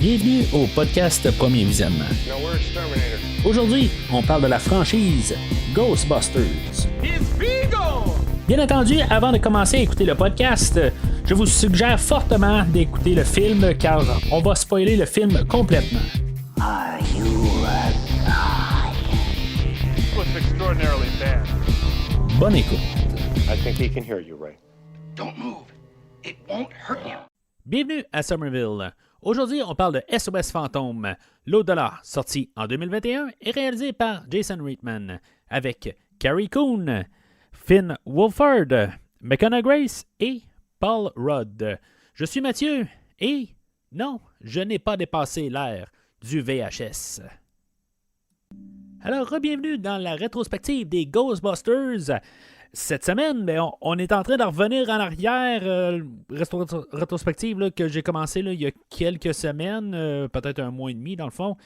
Bienvenue au podcast Premier Visionnement. Aujourd'hui, on parle de la franchise Ghostbusters. Bien entendu, avant de commencer à écouter le podcast, je vous suggère fortement d'écouter le film car on va spoiler le film complètement. Are you alive? It was extraordinarily bad. Bonne écoute. I think he can hear you, Ray. Don't move. It won't hurt you. Bienvenue à Somerville. Aujourd'hui, on parle de SOS Fantôme, l'au-delà, sorti en 2021 et réalisé par Jason Reitman, avec Carrie Coon, Finn Wolfhard, McKenna Grace et Paul Rudd. Je suis Mathieu et non, je n'ai pas dépassé l'ère du VHS. Alors, bienvenue dans la rétrospective des Ghostbusters. Cette semaine, on est en train de revenir en arrière, rétrospective là, que j'ai commencé là, il y a quelques semaines, peut-être un mois et demi dans le fond,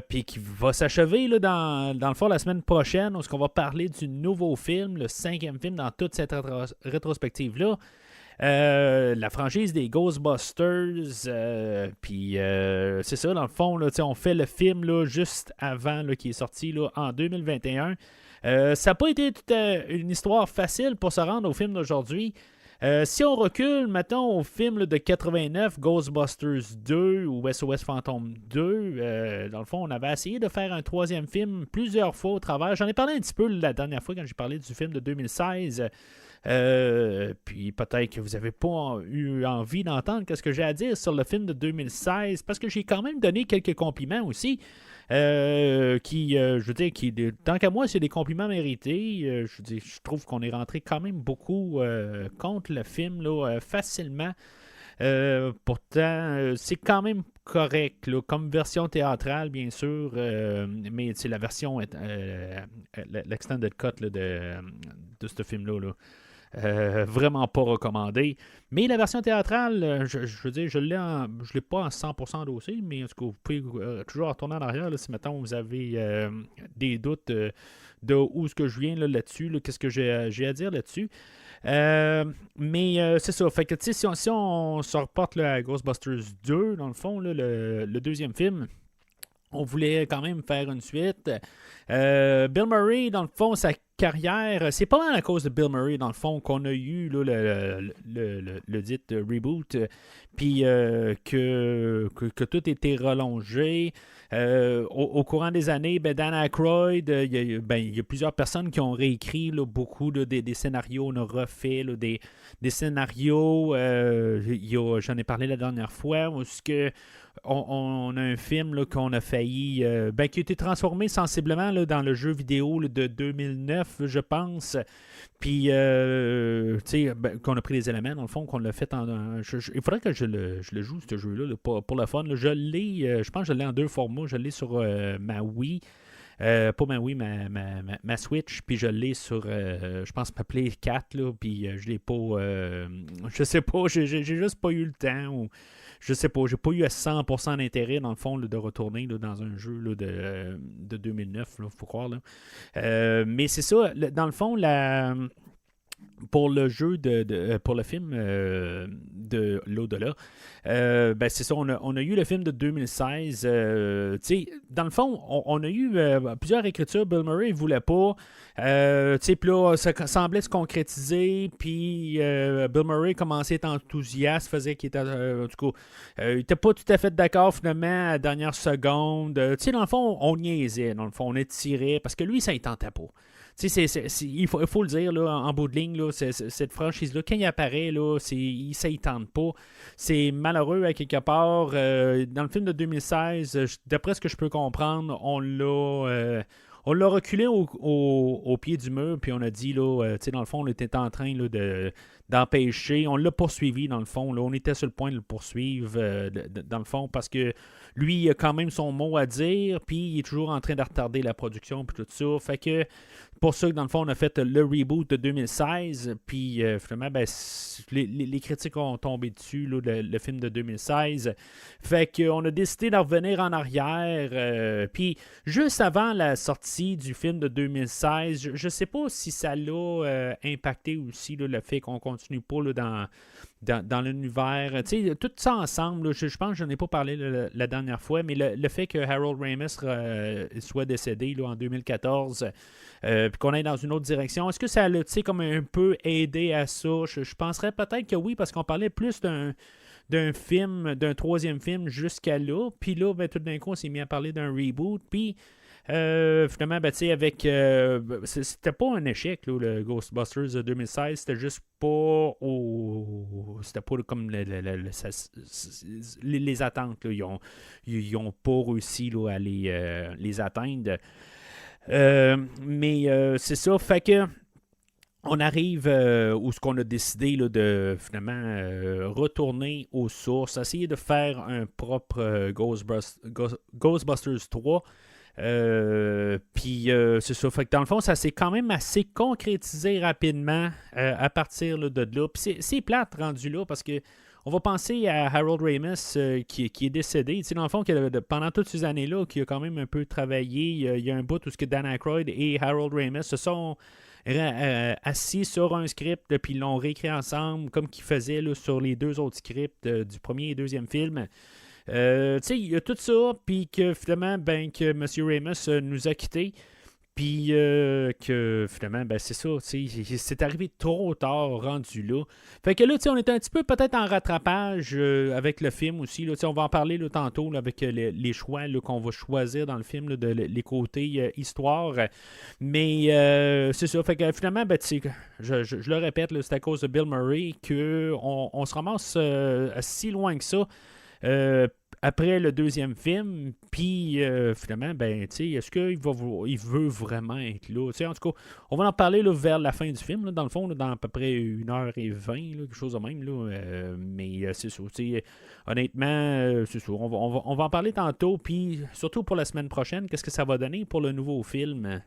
puis qui va s'achever là, dans le fond la semaine prochaine, où on va parler du nouveau film, le 5e film dans toute cette rétrospective-là. La franchise des Ghostbusters, puis c'est ça, dans le fond, là, on fait le film là, juste avant là, qui est sorti là, en 2021. Ça n'a pas été une histoire facile pour se rendre au film d'aujourd'hui. Si on recule, mettons, au film là, de 89, Ghostbusters 2 ou SOS Fantôme 2, dans le fond, on avait essayé de faire un troisième film plusieurs fois au travers. J'en ai parlé un petit peu la dernière fois quand j'ai parlé du film de 2016. Puis peut-être que vous n'avez pas eu envie d'entendre ce que j'ai à dire sur le film de 2016, parce que j'ai quand même donné quelques compliments aussi. Je veux dire, tant qu'à moi, c'est des compliments mérités. Je trouve qu'on est rentré quand même beaucoup contre le film là, facilement. Pourtant, c'est quand même correct, là, comme version théâtrale, bien sûr, mais c'est la version, l'extended cut là, de ce film-là. Là. Vraiment pas recommandé. Mais la version théâtrale, je veux dire, je l'ai pas en 100% endossé, mais en tout cas, vous pouvez toujours retourner en arrière là, si maintenant vous avez des doutes de où est-ce que je viens là-dessus, qu'est-ce que j'ai à dire là-dessus. Mais c'est ça. Fait que si on se reporte là, à Ghostbusters 2, dans le fond, là, le deuxième film, on voulait quand même faire une suite. Bill Murray, dans le fond, sa carrière, c'est pas mal à cause de Bill Murray, dans le fond, qu'on a eu là, le dit reboot, puis que tout était relongé. Au courant des années, Dan Aykroyd, il y a plusieurs personnes qui ont réécrit là, beaucoup là, des scénarios, on a refait là, des scénarios. J'en ai parlé la dernière fois, où on a un film là, qu'on a failli qui a été transformé sensiblement là, dans le jeu vidéo là, de 2009, je pense. Puis, qu'on a pris les éléments, dans le fond, qu'on l'a fait il faudrait que je le joue, ce jeu-là, là, pour le fun. Là. Je l'ai, je pense que je l'ai en deux formats. Je l'ai sur ma Wii. Pas ma Wii, ma Switch, puis je l'ai sur, je pense, ma Play 4, là, puis je l'ai pas, je sais pas, j'ai juste pas eu le temps, ou je sais pas, j'ai pas eu à 100% d'intérêt, dans le fond, là, de retourner là, dans un jeu là, de 2009, il faut croire. Là. Mais c'est ça, dans le fond, pour le jeu pour le film de l'au-delà, c'est ça, on a eu le film de 2016. Dans le fond, on a eu plusieurs écritures. Bill Murray ne voulait pas. Puis là, ça semblait se concrétiser. Puis Bill Murray commençait à être enthousiaste, faisait qu'il était, en tout cas, il n'était pas tout à fait d'accord finalement à la dernière seconde. Dans le fond, on niaisait. Dans le fond, on étirait parce que lui, ça ne tentait pas. Il faut le dire, là, en bout de ligne, là, cette franchise-là, quand il apparaît, là, ça ne tente pas. C'est malheureux à quelque part. Dans le film de 2016, d'après ce que je peux comprendre, on l'a reculé au pied du mur, puis on a dit, là, dans le fond, on était en train là, d'empêcher. On l'a poursuivi, dans le fond. Là, on était sur le point de le poursuivre, dans le fond, parce que lui, il a quand même son mot à dire, puis il est toujours en train de retarder la production, puis tout ça. Fait que, pour ça, dans le fond, on a fait le reboot de 2016, puis finalement, ben, les critiques ont tombé dessus, là, le film de 2016. Fait qu'on a décidé d'en revenir en arrière, puis juste avant la sortie du film de 2016, je sais pas si ça l'a impacté aussi, là, le fait qu'on continue pas là, dans l'univers. Tu sais, tout ça ensemble, là, je pense que je n'en ai pas parlé la dernière fois, mais le fait que Harold Ramis soit décédé là, en 2014, puis qu'on aille dans une autre direction, est-ce que ça a comme un peu aidé à ça? Je penserais peut-être que oui, parce qu'on parlait plus d'un film, d'un troisième film jusqu'à là, puis là, ben, tout d'un coup, on s'est mis à parler d'un reboot, puis finalement, ben, avec c'était pas un échec, là, le Ghostbusters de 2016, c'était juste pas c'était pas comme les attentes, là, ils ont pas réussi là, à les atteindre. Mais c'est ça, fait que on arrive où ce qu'on a décidé là, de finalement retourner aux sources, essayer de faire un propre Ghostbusters 3. Puis c'est ça. Fait que dans le fond, ça s'est quand même assez concrétisé rapidement à partir là, de là. Puis c'est plate rendu là parce que on va penser à Harold Ramis qui est décédé. Tu sais, dans le fond, pendant toutes ces années-là, qui a quand même un peu travaillé, il y a un bout où ce que Dan Aykroyd et Harold Ramis se sont assis sur un script, puis ils l'ont réécrit ensemble, comme qu'ils faisaient là, sur les deux autres scripts du premier et deuxième film. Tu sais, il y a tout ça, puis que finalement, ben, que M. Ramis nous a quittés, puis que finalement, ben, c'est ça, tu sais, c'est arrivé trop tard, rendu là. Fait que là, tu sais, on est un petit peu peut-être en rattrapage avec le film aussi, là, tu sais, on va en parler là, tantôt là, avec les choix là, qu'on va choisir dans le film, là, les côtés histoire. Mais c'est ça, fait que finalement, ben, tu sais, je le répète, là, c'est à cause de Bill Murray qu'on se ramasse si loin que ça. Après le deuxième film, puis finalement, ben, tu sais, est-ce qu'il veut vraiment être là? Tu sais, en tout cas, on va en parler là, vers la fin du film, là, dans le fond, là, dans à peu près 1h20, là, quelque chose de même, là, mais c'est ça, tu sais, honnêtement, c'est ça, on va en parler tantôt, puis surtout pour la semaine prochaine, qu'est-ce que ça va donner pour le nouveau film?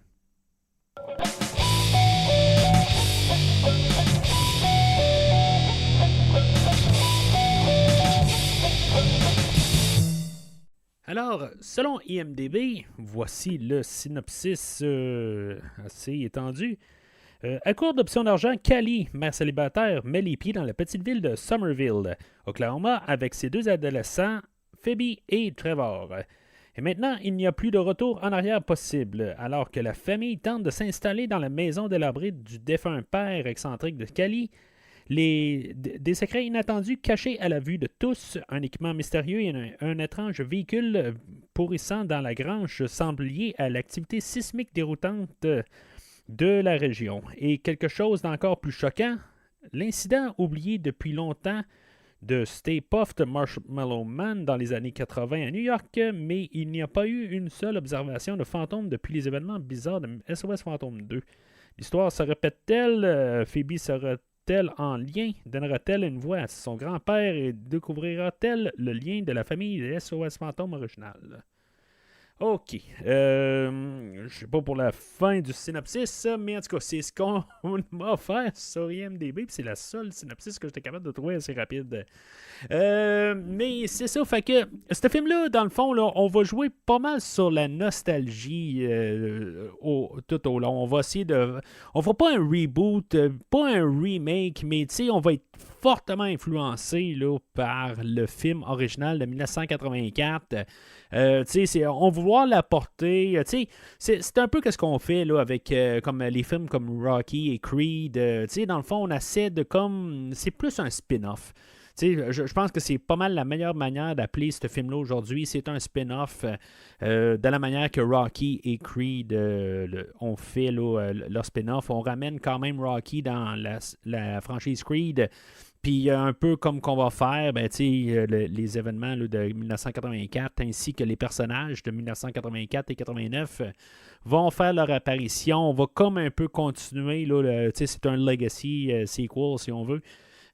Alors, selon IMDb, voici le synopsis assez étendu. À court d'options d'argent, Callie, mère célibataire, met les pieds dans la petite ville de Summerville, Oklahoma, avec ses deux adolescents, Phoebe et Trevor. Et maintenant, il n'y a plus de retour en arrière possible, alors que la famille tente de s'installer dans la maison délabrée du défunt père excentrique de Callie. Des secrets inattendus cachés à la vue de tous, un équipement mystérieux et un étrange véhicule pourrissant dans la grange semblent liés à l'activité sismique déroutante de la région. Et quelque chose d'encore plus choquant, l'incident oublié depuis longtemps de Stay Puft Marshmallow Man dans les années 80 à New York, mais il n'y a pas eu une seule observation de fantôme depuis les événements bizarres de SOS Fantôme 2. L'histoire se répète-t-elle? Phoebe sera-t-elle en lien? Donnera-t-elle une voix à son grand-père et découvrira-t-elle le lien de la famille de SOS Fantôme original? OK. Je sais pas pour la fin du synopsis, mais en tout cas, c'est ce qu'on m'a offert sur IMDb, puis c'est la seule synopsis que j'étais capable de trouver assez rapide. Mais c'est ça, fait que ce film-là, dans le fond, là, on va jouer pas mal sur la nostalgie tout au long. On va essayer de... On fera pas un reboot, pas un remake, mais tu sais, on va être fortement influencé là, par le film original de 1984. On va vouloir l'apporter. C'est un peu ce qu'on fait là, avec comme les films comme Rocky et Creed. Dans le fond, on essaie de comme... C'est plus un spin-off. Je pense que c'est pas mal la meilleure manière d'appeler ce film-là aujourd'hui. C'est un spin-off de la manière que Rocky et Creed ont fait là, leur spin-off. On ramène quand même Rocky dans la franchise Creed. Puis un peu comme qu'on va faire, les événements là, de 1984 ainsi que les personnages de 1984 et 89 vont faire leur apparition. On va comme un peu continuer. Là, c'est un legacy sequel si on veut.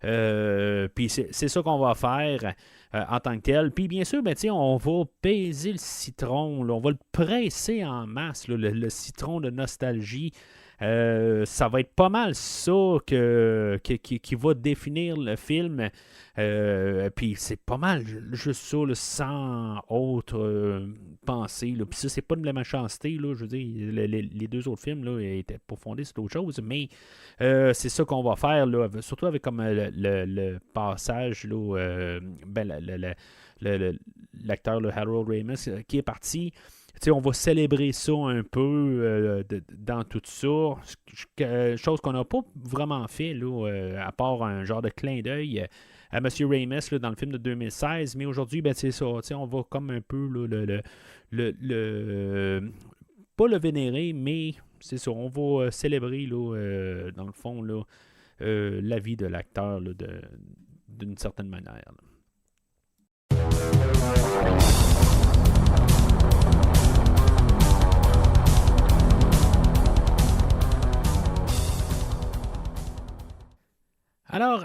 Puis c'est ça qu'on va faire en tant que tel. Puis bien sûr, ben, on va peser le citron, là, on va le presser en masse, là, le citron de nostalgie. Ça va être pas mal ça qui va définir le film. Puis c'est pas mal juste ça, là, sans autre pensée. Puis ça, c'est pas de la méchanceté. Là, je veux dire, les deux autres films là, étaient pas fondés sur d'autres choses. Mais c'est ça qu'on va faire, là, surtout avec comme le passage, là, l'acteur là, Harold Ramis qui est parti. T'sais, on va célébrer ça un peu dans tout ça. Chose qu'on n'a pas vraiment fait, là, à part un genre de clin d'œil à M. Ramis là, dans le film de 2016. Mais aujourd'hui, ben, c'est ça. On va comme un peu là, pas le vénérer, mais c'est ça. On va célébrer, là, dans le fond, là, la vie de l'acteur là, d'une certaine manière. Là. Alors,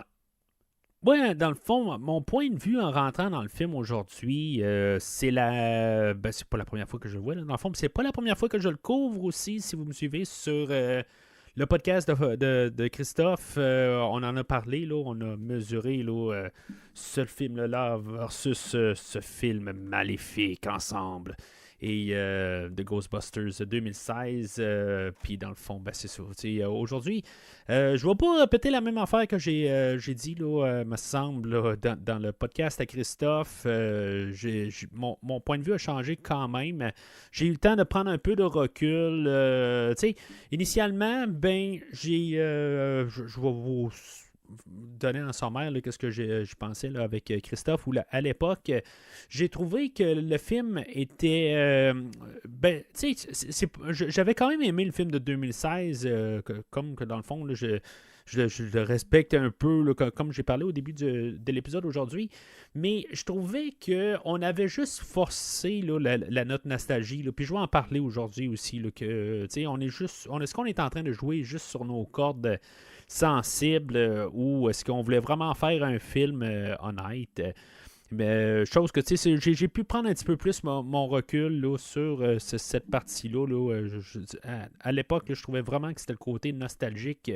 ouais, dans le fond, mon point de vue en rentrant dans le film aujourd'hui, c'est c'est pas la première fois que je le vois. Là. Dans le fond, c'est pas la première fois que je le couvre aussi. Si vous me suivez sur le podcast de Christophe, on en a parlé, là, on a mesuré là, ce film-là versus ce film maléfique ensemble. Et de Ghostbusters 2016. Puis dans le fond, ben, c'est ça. Aujourd'hui, je ne vais pas répéter la même affaire que j'ai dit, là, me semble, là, dans le podcast à Christophe. Mon point de vue a changé quand même. J'ai eu le temps de prendre un peu de recul. Initialement, ben, je vais vous donner un sommaire qu'est-ce que je pensais là, avec Christophe où à l'époque j'ai trouvé que le film était j'avais quand même aimé le film de 2016 comme que dans le fond là, je le respecte un peu là, comme j'ai parlé au début de l'épisode aujourd'hui, mais je trouvais qu'on avait juste forcé là, la note nostalgie là, puis je vais en parler aujourd'hui aussi là, que est-ce qu'on est en train de jouer juste sur nos cordes sensible ou est-ce qu'on voulait vraiment faire un film honnête. Mais chose que, tu sais, j'ai pu prendre un petit peu plus mon recul là, sur cette partie-là. Là, à l'époque, là, je trouvais vraiment que c'était le côté nostalgique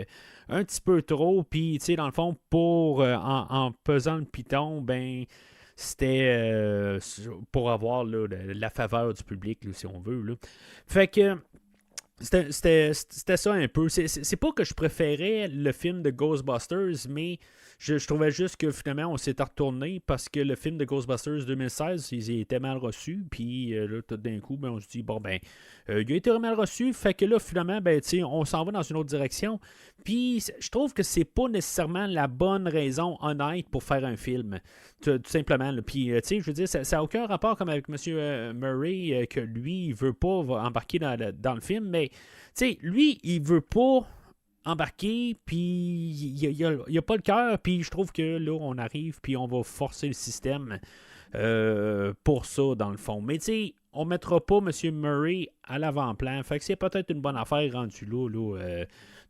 un petit peu trop. Puis, tu sais, dans le fond, en pesant le piton, ben c'était pour avoir là, la faveur du public, là, si on veut. Là. Fait que c'était ça un peu. C'est pas que je préférais le film de Ghostbusters, mais je trouvais juste que finalement on s'était retourné parce que le film de Ghostbusters 2016, il était mal reçu. Puis là, tout d'un coup, ben, on se dit, bon, ben, il a été mal reçu. Fait que là, finalement, ben, on s'en va dans une autre direction. Puis je trouve que c'est pas nécessairement la bonne raison honnête pour faire un film. Tout simplement. Là. Puis, tu sais, je veux dire, ça n'a aucun rapport comme avec M. Murray, que lui, il veut pas embarquer dans le film, mais, tu sais, lui, il veut pas embarquer, puis il a pas le cœur, puis je trouve que là, on arrive, puis on va forcer le système pour ça, dans le fond. Mais, tu sais, on mettra pas M. Murray à l'avant-plan, fait que c'est peut-être une bonne affaire rendue là,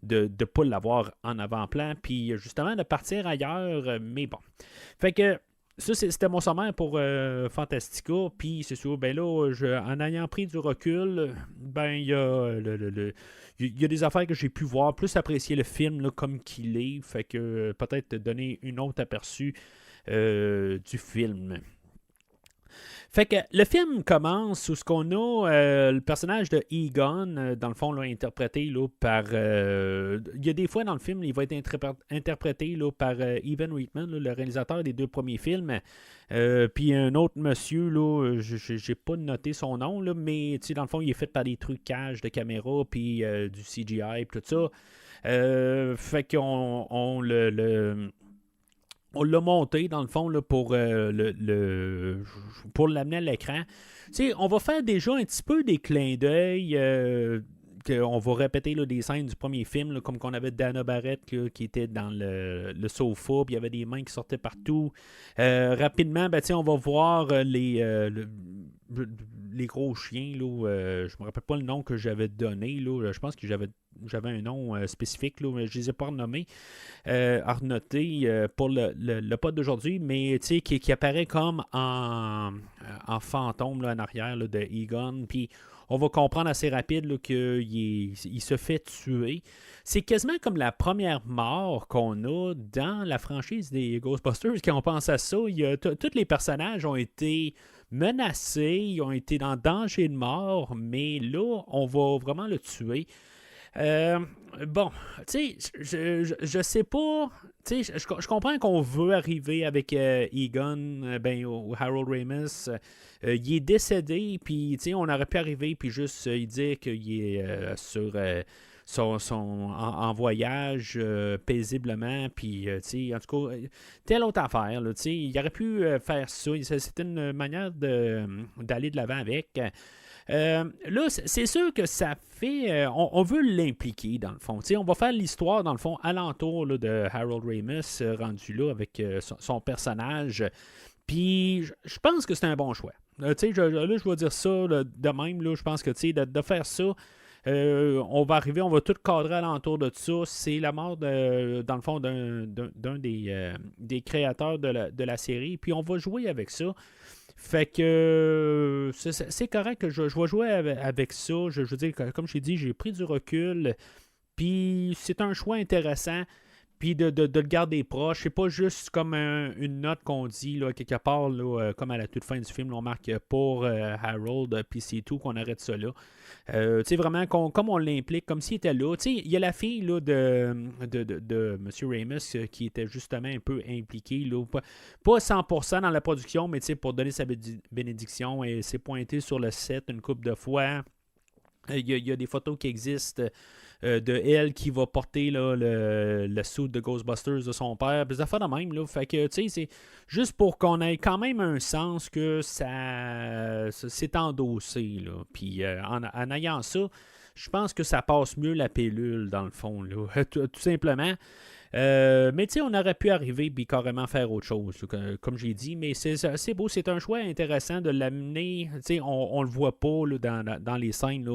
de ne pas l'avoir en avant-plan, puis justement de partir ailleurs, mais bon. Fait que ça, c'était mon sommaire pour Fantastica. Puis c'est sûr, ben là, en ayant pris du recul, ben il y a il y a des affaires que j'ai pu voir, plus apprécier le film là, comme qu'il est. Fait que peut-être donner une autre aperçu du film. Fait que le film commence où ce qu'on a le personnage de Egon, dans le fond, là, interprété là, par... il y a des fois dans le film, il va être interprété là, par Evan Reitman, là, le réalisateur des deux premiers films. Puis un autre monsieur, là, j'ai pas noté son nom, là, mais dans le fond, il est fait par des trucages de caméra, puis du CGI, puis tout ça. Fait qu'on on l'a monté, dans le fond, là, pour l'amener à l'écran. T'sais, on va faire déjà un petit peu des clins d'œil. On va répéter là, des scènes du premier film, là, comme qu'on avait Dana Barrett là, qui était dans le sofa, puis il y avait des mains qui sortaient partout. Rapidement, ben, on va voir les gros chiens, là, je me rappelle pas le nom que j'avais donné. Là, je pense que j'avais un nom spécifique, là, mais je les ai pas renommés, à renoter pour le pod d'aujourd'hui, mais qui apparaît comme en fantôme là, en arrière là, de Egon. Puis on va comprendre assez rapide qu'il se fait tuer. C'est quasiment comme la première mort qu'on a dans la franchise des Ghostbusters. Quand on pense à ça, tous les personnages ont été menacés, ils ont été dans danger de mort, mais là, on va vraiment le tuer. Bon, tu sais, je sais pas. Tu sais, je comprends qu'on veut arriver avec Egon, ou Harold Ramis. Il est décédé, puis tu sais, on aurait pu arriver, puis juste lui dire qu'il est sur en voyage paisiblement, puis tu sais, en tout cas, telle autre affaire, là, tu sais, il aurait pu faire ça. C'était une manière d'aller de l'avant avec. Là, c'est sûr que ça fait... on veut l'impliquer, dans le fond. T'sais, on va faire l'histoire, dans le fond, alentour là, de Harold Ramis, rendu là, avec son personnage. Puis, je pense que c'est un bon choix. Là, je vais dire ça là, de même. Là, je pense que de faire ça, on va arriver, on va tout cadrer alentour de ça. C'est la mort, dans le fond, d'un des créateurs de la série. Puis, on va jouer avec ça. Fait que c'est correct que je vais jouer avec ça. Je veux dire, comme je t'ai dit, j'ai pris du recul. Puis c'est un choix intéressant. Puis de le garder proche. C'est pas juste comme une note qu'on dit là, quelque part, là, comme à la toute fin du film, là, on marque pour Harold, puis c'est tout, qu'on arrête ça là. Tu sais, vraiment, comme on l'implique, comme s'il était là. Tu sais, il y a la fille là, de M. Ramis qui était justement un peu impliquée, là, pas 100% dans la production, mais tu sais, pour donner sa bénédiction, elle s'est pointée sur le set une couple de fois. Il y a des photos qui existent de elle qui va porter là, le suit de Ghostbusters de son père, des affaires de même. Là. Fait que, tu sais, c'est juste pour qu'on ait quand même un sens que ça c'est endossé. Là. Puis en ayant ça, je pense que ça passe mieux la pilule, dans le fond, là. Tout simplement. Mais tu sais, on aurait pu arriver et carrément faire autre chose, comme j'ai dit, mais c'est beau, c'est un choix intéressant de l'amener. Tu sais, on le voit pas là, dans les scènes, là,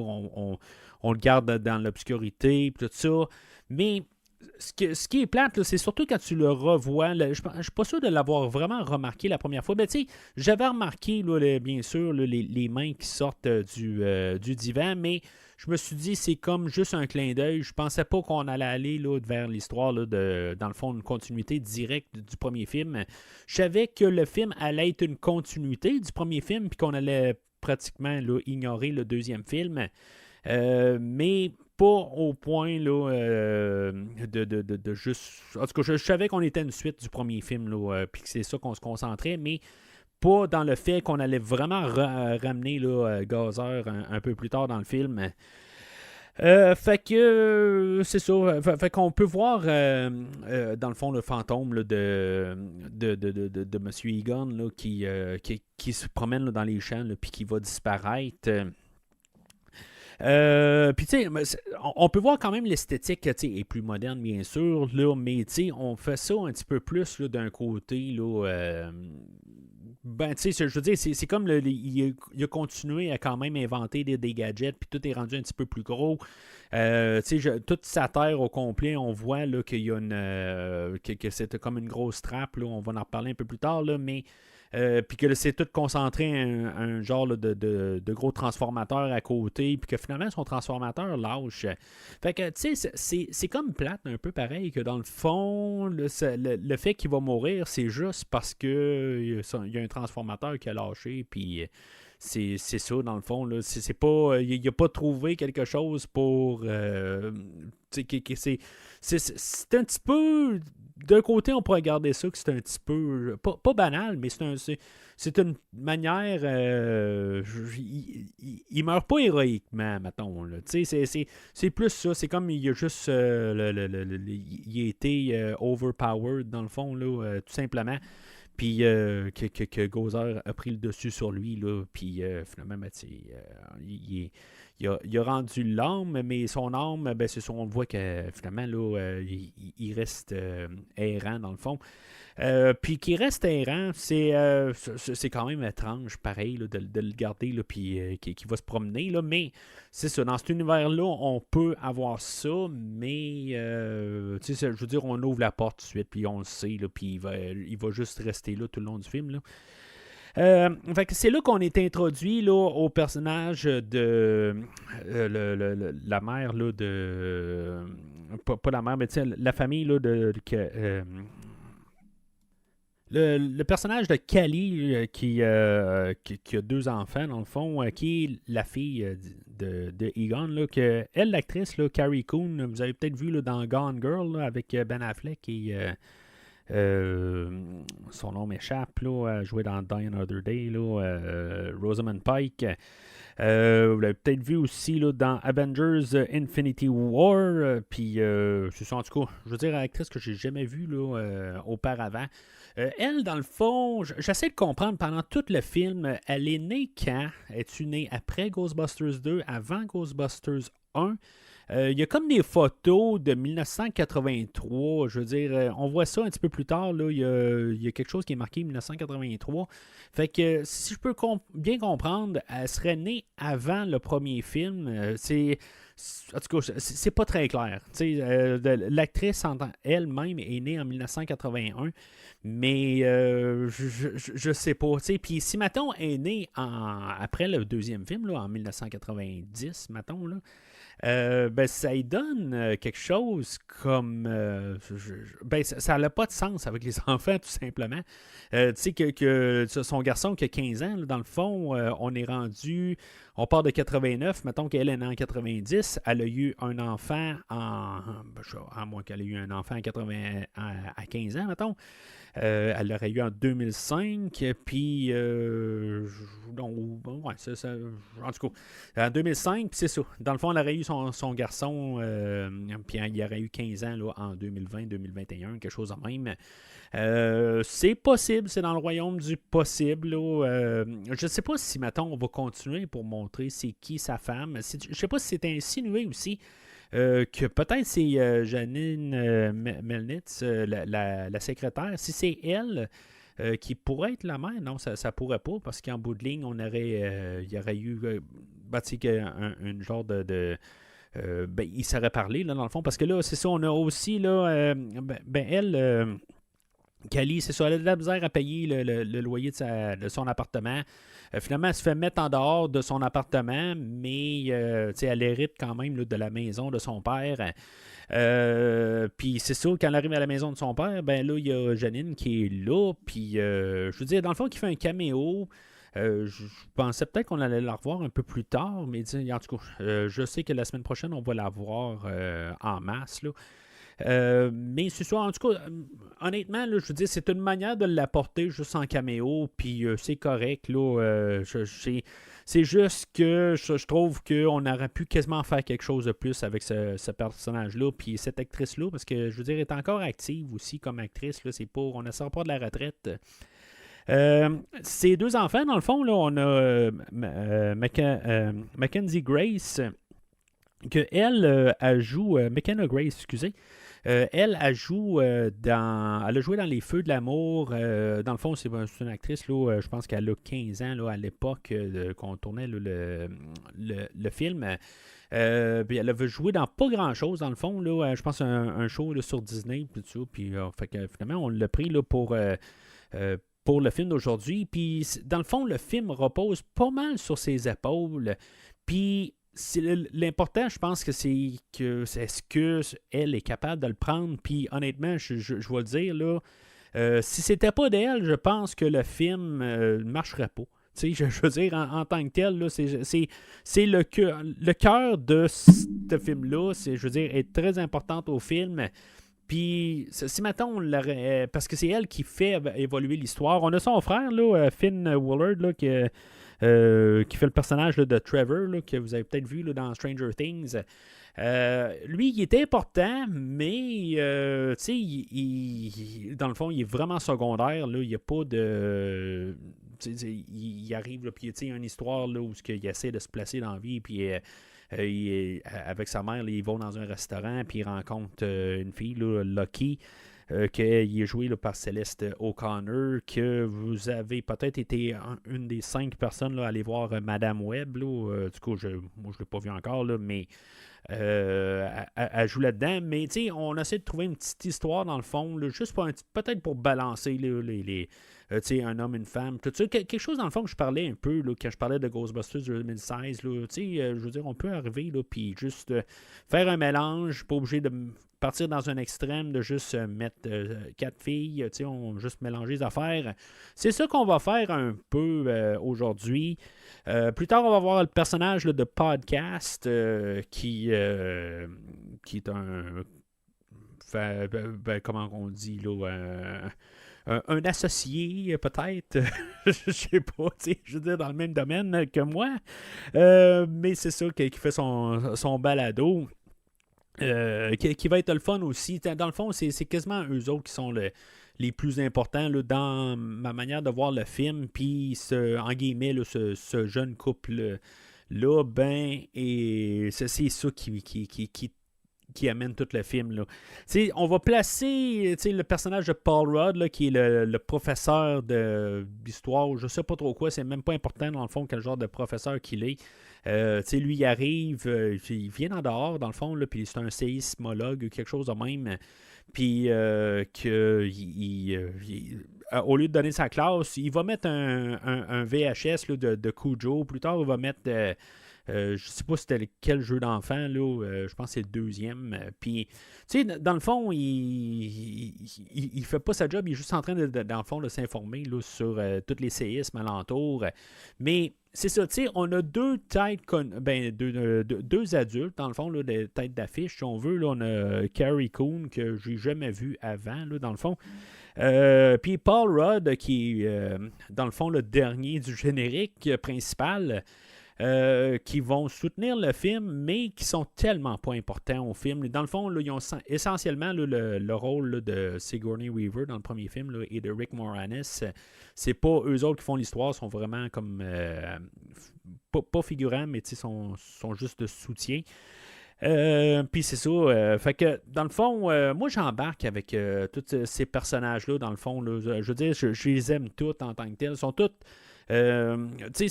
on le garde dans l'obscurité et tout ça. Mais ce qui est plate, là, c'est surtout quand tu le revois. Là, je ne suis pas sûr de l'avoir vraiment remarqué la première fois. Mais tu sais, j'avais remarqué, là, bien sûr, là, les mains qui sortent du divan, mais je me suis dit, c'est comme juste un clin d'œil. Je pensais pas qu'on allait aller là, vers l'histoire, là, dans le fond, une continuité directe du premier film. Je savais que le film allait être une continuité du premier film, puis qu'on allait pratiquement là, ignorer le deuxième film. Mais pas au point là, de juste... En tout cas, je savais qu'on était une suite du premier film, puis que c'est ça qu'on se concentrait, mais pas dans le fait qu'on allait vraiment ramener là, Gozer un peu plus tard dans le film. Fait que c'est ça. Fait qu'on peut voir dans le fond le fantôme là, de M. Egon là, qui se promène là, dans les champs puis qui va disparaître. Puis tu sais, on peut voir quand même l'esthétique est plus moderne bien sûr, là, mais on fait ça un petit peu plus là, d'un côté là. Ben, tu sais, je veux dire, c'est comme il a continué à quand même inventer des gadgets, puis tout est rendu un petit peu plus gros. Tu sais, toute sa terre au complet, on voit là, qu'il y a que c'est comme une grosse trappe, là, on va en reparler un peu plus tard, là, mais puis que c'est tout concentré un genre là, de gros transformateur à côté, puis que finalement son transformateur lâche. Fait que tu sais, c'est comme plate un peu pareil, que dans le fond, le fait qu'il va mourir, c'est juste parce que il y a un transformateur qui a lâché, puis c'est ça dans le fond. Là. C'est pas, il n'a pas trouvé quelque chose pour... c'est un petit peu... D'un côté, on pourrait regarder ça que c'est un petit peu... Pas banal, mais c'est une manière... il meurt pas héroïquement, mettons. Là. C'est plus ça. C'est comme il a juste... il a été overpowered, dans le fond, là, tout simplement. Puis que Gozer a pris le dessus sur lui, là, puis finalement, il il a rendu l'âme, mais son âme, ben, c'est ça, on voit que finalement, là, il reste errant dans le fond. Puis qu'il reste errant, c'est quand même étrange, pareil, là, de le garder, là, puis qui va se promener, là, mais c'est ça, dans cet univers-là, on peut avoir ça, mais je veux dire, on ouvre la porte tout de suite, puis on le sait, là, puis il va juste rester là tout le long du film, là. Fait que c'est là qu'on est introduit là, au personnage de la mère là, de. Pas la mère, mais la famille là, le personnage de Callie qui a 2 enfants, dans le fond, qui est la fille de Egon. Là, elle, l'actrice, là, Carrie Coon, vous avez peut-être vu là, dans Gone Girl là, avec Ben Affleck et. Son nom m'échappe, là, joué dans Die Another Day, là, Rosamund Pike. Vous l'avez peut-être vu aussi là, dans Avengers Infinity War. Puis, c'est ça, en tout cas, je veux dire, actrice que j'ai jamais vue là, auparavant. Elle, dans le fond, j'essaie de comprendre pendant tout le film, elle est née quand? Es-tu née après Ghostbusters 2, avant Ghostbusters 1? Il y a comme des photos de 1983. Je veux dire, on voit ça un petit peu plus tard. Là, il y a quelque chose qui est marqué 1983. Fait que si je peux bien comprendre, elle serait née avant le premier film. En tout cas, c'est pas très clair. L'actrice elle-même est née en 1981. Mais je sais pas. Puis si Maton est née après le deuxième film, là, en 1990, Maton, là. Ben, ça y donne quelque chose comme. Ben, ça n'a pas de sens avec les enfants, tout simplement. Tu sais que son garçon qui a 15 ans, là, dans le fond, on est rendu. On part de 89, mettons qu'elle est née en 90, elle a eu un enfant à moins qu'elle ait eu un enfant à 15 ans, mettons. Elle l'aurait eu en 2005, puis en tout cas, en 2005, puis c'est ça. Dans le fond, elle aurait eu son garçon, puis il aurait eu 15 ans là, en 2020-2021, quelque chose de même. C'est possible, c'est dans le royaume du possible. Je ne sais pas si, mettons, on va continuer pour montrer c'est qui sa femme. Je ne sais pas si c'est insinué aussi. Que peut-être c'est Janine Melnitz, la secrétaire. Si c'est elle qui pourrait être la mère, non, ça pourrait pas, parce qu'en bout de ligne, il y aurait eu un genre de il serait parlé, là, dans le fond, parce que là, c'est ça, on a aussi, là, elle... Callie, c'est ça, elle a de la misère à payer le loyer de son appartement. Finalement, elle se fait mettre en dehors de son appartement, mais elle hérite quand même là, de la maison de son père. Puis c'est ça, quand elle arrive à la maison de son père, ben là, il y a Janine qui est là. Puis je veux dire, dans le fond, qui fait un caméo. Je pensais peut-être qu'on allait la revoir un peu plus tard, mais en tout cas, je sais que la semaine prochaine, on va la voir en masse, là. Mais c'est ça, en tout cas, honnêtement, là, je veux dire, c'est une manière de l'apporter juste en caméo, puis c'est correct, là. C'est juste que je trouve qu'on aurait pu quasiment faire quelque chose de plus avec ce personnage-là, puis cette actrice-là, parce que, je veux dire, elle est encore active aussi comme actrice, là, on ne sort pas de la retraite. Ces 2 enfants, dans le fond, là, on a Mackenzie Grace, que elle joue, McKenna Grace, excusez. Elle joue elle a joué dans Les Feux de l'amour. Dans le fond, c'est une actrice, là, je pense qu'elle a 15 ans là, à l'époque qu'on tournait là, le film. Puis elle avait joué dans pas grand-chose, dans le fond. Là, je pense un show là, sur Disney. Puis fait que, finalement, on l'a pris là, pour le film d'aujourd'hui. Puis dans le fond, le film repose pas mal sur ses épaules. Puis l'important, je pense que c'est est-ce qu'elle est capable de le prendre. Puis honnêtement, je vais le dire, là, si c'était pas d'elle, je pense que le film ne marcherait pas. Je veux dire, en tant que tel, là, c'est le cœur de ce film-là, je veux dire, est très importante au film. Puis, si maintenant on l'aurait. Parce que c'est elle qui fait évoluer l'histoire. On a son frère, là, Finn Willard, là, qui fait le personnage là, de Trevor, là, que vous avez peut-être vu là, dans Stranger Things. Lui, il est important, mais dans le fond, il est vraiment secondaire. Là, il n'y a pas de. Il arrive, puis il y a une histoire là, où il essaie de se placer dans la vie, puis avec sa mère, là, ils vont dans un restaurant, puis ils rencontrent une fille, là, Lucky, qui est jouée là, par Céleste O'Connor, que vous avez peut-être été une des 5 personnes là, à aller voir Madame Webb. Là, du coup, moi, je ne l'ai pas vu encore, là, mais elle joue là-dedans. Mais on essaie de trouver une petite histoire dans le fond, là, juste peut-être pour balancer là, un homme, une femme, tout ça. Quelque chose dans le fond que je parlais un peu là, quand je parlais de Ghostbusters 2016. Là, je veux dire, on peut arriver là, puis juste faire un mélange, pas obligé de partir dans un extrême de juste mettre 4 filles, on va juste mélanger les affaires. C'est ça qu'on va faire un peu aujourd'hui. Plus tard, on va voir le personnage là, de Podcast qui est un... comment on dit là... un associé, peut-être, je sais pas, je veux dire, dans le même domaine que moi. Mais c'est ça qui fait son balado. Qui va être le fun aussi. Dans le fond, c'est quasiment eux autres qui sont les plus importants là, dans ma manière de voir le film. Puis, en guillemets, là, ce jeune couple-là, ben, et c'est ça qui amène tout le film. Là. On va placer le personnage de Paul Rudd, là, qui est le professeur d'histoire, je sais pas trop quoi, c'est même pas important dans le fond quel genre de professeur qu'il est. Lui, il arrive, il vient en dehors, dans le fond, puis c'est un séismologue, quelque chose de même. Puis, au lieu de donner sa classe, il va mettre un VHS là, de Cujo. Plus tard, il va mettre... je sais pas c'était quel jeu d'enfant, là, je pense que c'est le deuxième. Puis, dans le fond, il fait pas sa job, il est juste en train, dans le fond, de s'informer là, sur tous les séismes alentours. Mais c'est ça, on a deux têtes, deux adultes, dans le fond, là, des têtes d'affiche, si on veut. Là, on a Carrie Coon, que j'ai jamais vu avant, là, dans le fond. Puis Paul Rudd, qui est, dans le fond, le dernier du générique principal. Qui vont soutenir le film, mais qui sont tellement pas importants au film. Dans le fond, là, ils ont essentiellement là, le rôle là, de Sigourney Weaver dans le premier film là, et de Rick Moranis. C'est pas eux autres qui font l'histoire, sont vraiment comme pas figurants, mais sont juste de soutien. Puis c'est ça. Fait que dans le fond, moi j'embarque avec tous ces personnages-là. Dans le fond, là, je veux dire, je les aime tous en tant que tels. Ils sont tous. C'est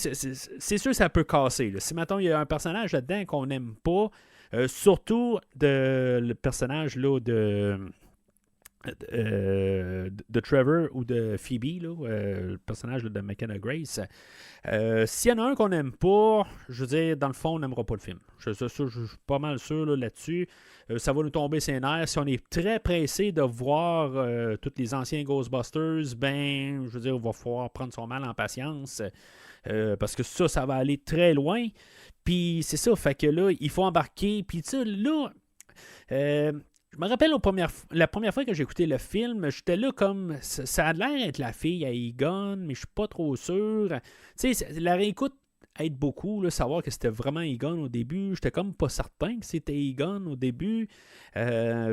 sûr que ça peut casser. Là. Si maintenant il y a un personnage là-dedans qu'on n'aime pas, surtout le personnage là, de Trevor ou de Phoebe, là, le personnage là, de McKenna Grace. S'il y en a un qu'on n'aime pas, je veux dire, dans le fond, on n'aimera pas le film. Je suis pas mal sûr là-dessus. Ça va nous tomber ses nerfs. Si on est très pressé de voir tous les anciens Ghostbusters, ben, je veux dire, il va falloir prendre son mal en patience. Parce que ça va aller très loin. Puis c'est ça, fait que là, il faut embarquer. Puis tu sais, là... je me rappelle la première fois que j'ai écouté le film, j'étais là comme... Ça a l'air d'être la fille à Egon, mais je suis pas trop sûr. Tu sais, la réécoute aide beaucoup, là, savoir que c'était vraiment Egon au début. J'étais comme pas certain que c'était Egon au début. Tu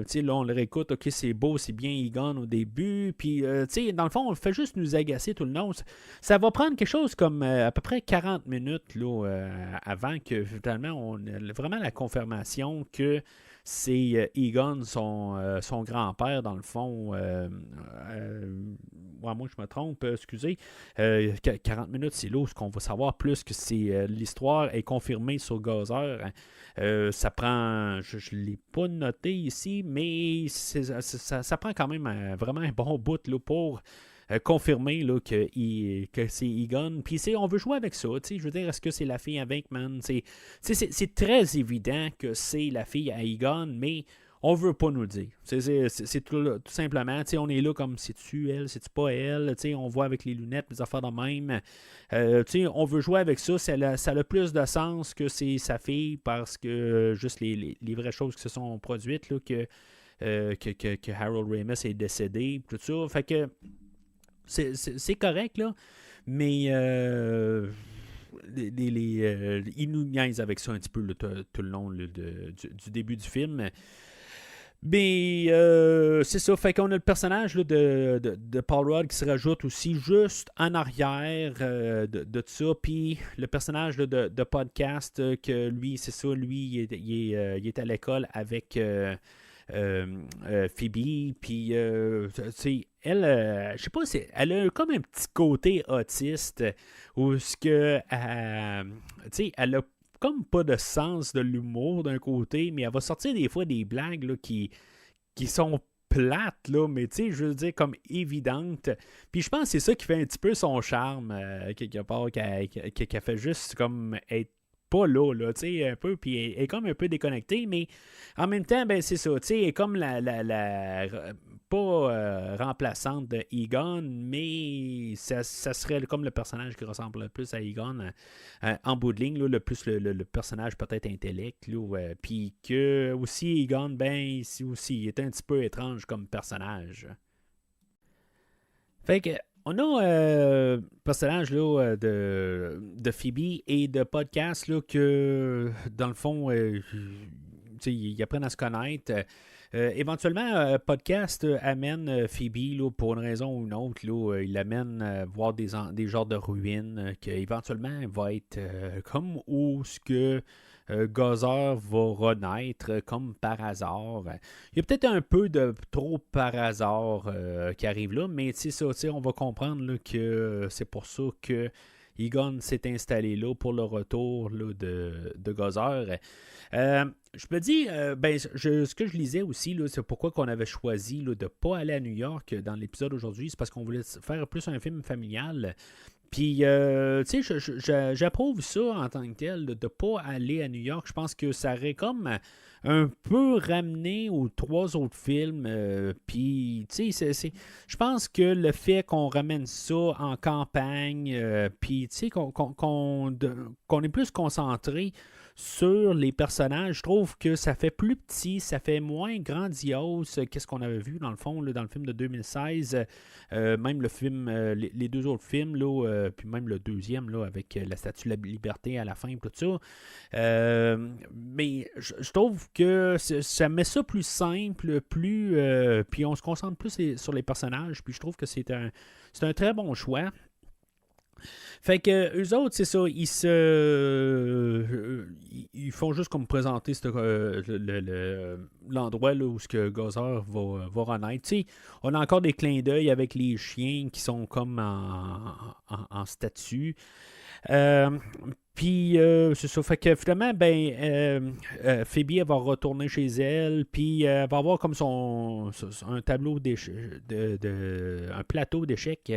sais, là, on le réécoute, ok, c'est beau, c'est bien Egon au début. Puis, tu sais, dans le fond, on fait juste nous agacer tout le long. Ça va prendre quelque chose comme à peu près 40 minutes là, avant que, finalement, on ait vraiment la confirmation que c'est Egon, son grand-père, dans le fond. Moi, je me trompe, excusez. 40 minutes, c'est là où on va savoir plus que l'histoire est confirmée sur Gozer. Ça prend... Je ne l'ai pas noté ici, mais ça prend quand même vraiment un bon bout là, pour... confirmer là, que c'est Egon. Puis on veut jouer avec ça. Je veux dire, est-ce que c'est la fille avec, man? C'est très évident que c'est la fille à Egon, mais on veut pas nous le dire. C'est tout simplement, on est là comme c'est-tu elle, c'est-tu pas elle, on voit avec les lunettes, les affaires de même. On veut jouer avec ça. Ça a plus de sens que c'est sa fille parce que juste les vraies choses qui se sont produites, là, que Harold Ramis est décédé, tout ça. Fait que c'est correct, là, mais ils nous niaisent avec ça un petit peu là, tout le long là, du début du film. Mais c'est ça, fait qu'on a le personnage là, de Paul Rudd qui se rajoute aussi juste en arrière de tout ça. Puis le personnage là, de podcast, que lui, c'est ça, lui, il est à l'école avec Phoebe. Puis, tu sais, elle, je sais pas, elle a comme un petit côté autiste où ce que, tu sais, elle a comme pas de sens de l'humour d'un côté, mais elle va sortir des fois des blagues là, qui sont plates, là, mais tu sais, je veux dire, comme évidentes. Puis je pense que c'est ça qui fait un petit peu son charme, quelque part, qu'elle fait juste comme être pas là, tu sais, un peu, puis elle est comme un peu déconnectée, mais en même temps, ben c'est ça, tu sais, elle est comme pas remplaçante de Egon, mais ça serait comme le personnage qui ressemble le plus à Egon en bout de ligne, là, le plus le personnage peut-être intellect, puis que aussi Egon, ben aussi, il est un petit peu étrange comme personnage. Fait que on a le personnage là, de Phoebe et de podcast là, que dans le fond ils apprennent à se connaître. Éventuellement, podcast amène Phoebe là, pour une raison ou une autre. Là, il l'amène voir des genres de ruines qu'éventuellement va être comme où ce que Gozer va renaître comme par hasard. Il y a peut-être un peu de trop par hasard qui arrive là, mais c'est ça, on va comprendre là, que c'est pour ça que Egon s'est installé là pour le retour là, de Gozer. Je me dis, ce que je lisais aussi, là, c'est pourquoi qu'on avait choisi là, de ne pas aller à New York dans l'épisode aujourd'hui, c'est parce qu'on voulait faire plus un film familial. Puis, tu sais, j'approuve ça en tant que tel, de ne pas aller à New York. Je pense que ça aurait comme un peu ramené aux 3 autres films. Puis, tu sais, je pense que le fait qu'on ramène ça en campagne, puis, tu sais, qu'on est plus concentré sur les personnages, je trouve que ça fait plus petit, ça fait moins grandiose qu'est-ce qu'on avait vu dans le fond, là, dans le film de 2016, même le film, les 2 autres films, là, puis même le deuxième, là, avec la Statue de la Liberté à la fin, tout ça. Mais je trouve que ça met ça plus simple, puis on se concentre plus sur les personnages, puis je trouve que c'est un très bon choix. Fait que eux autres, c'est ça, ils font juste comme présenter l'endroit là, où ce que Gozer va renaître. T'sais, on a encore des clins d'œil avec les chiens qui sont comme en statue. Puis, c'est ça. Fait que finalement, Phoebe, elle va retourner chez elle. Puis, elle va avoir comme un tableau un plateau d'échecs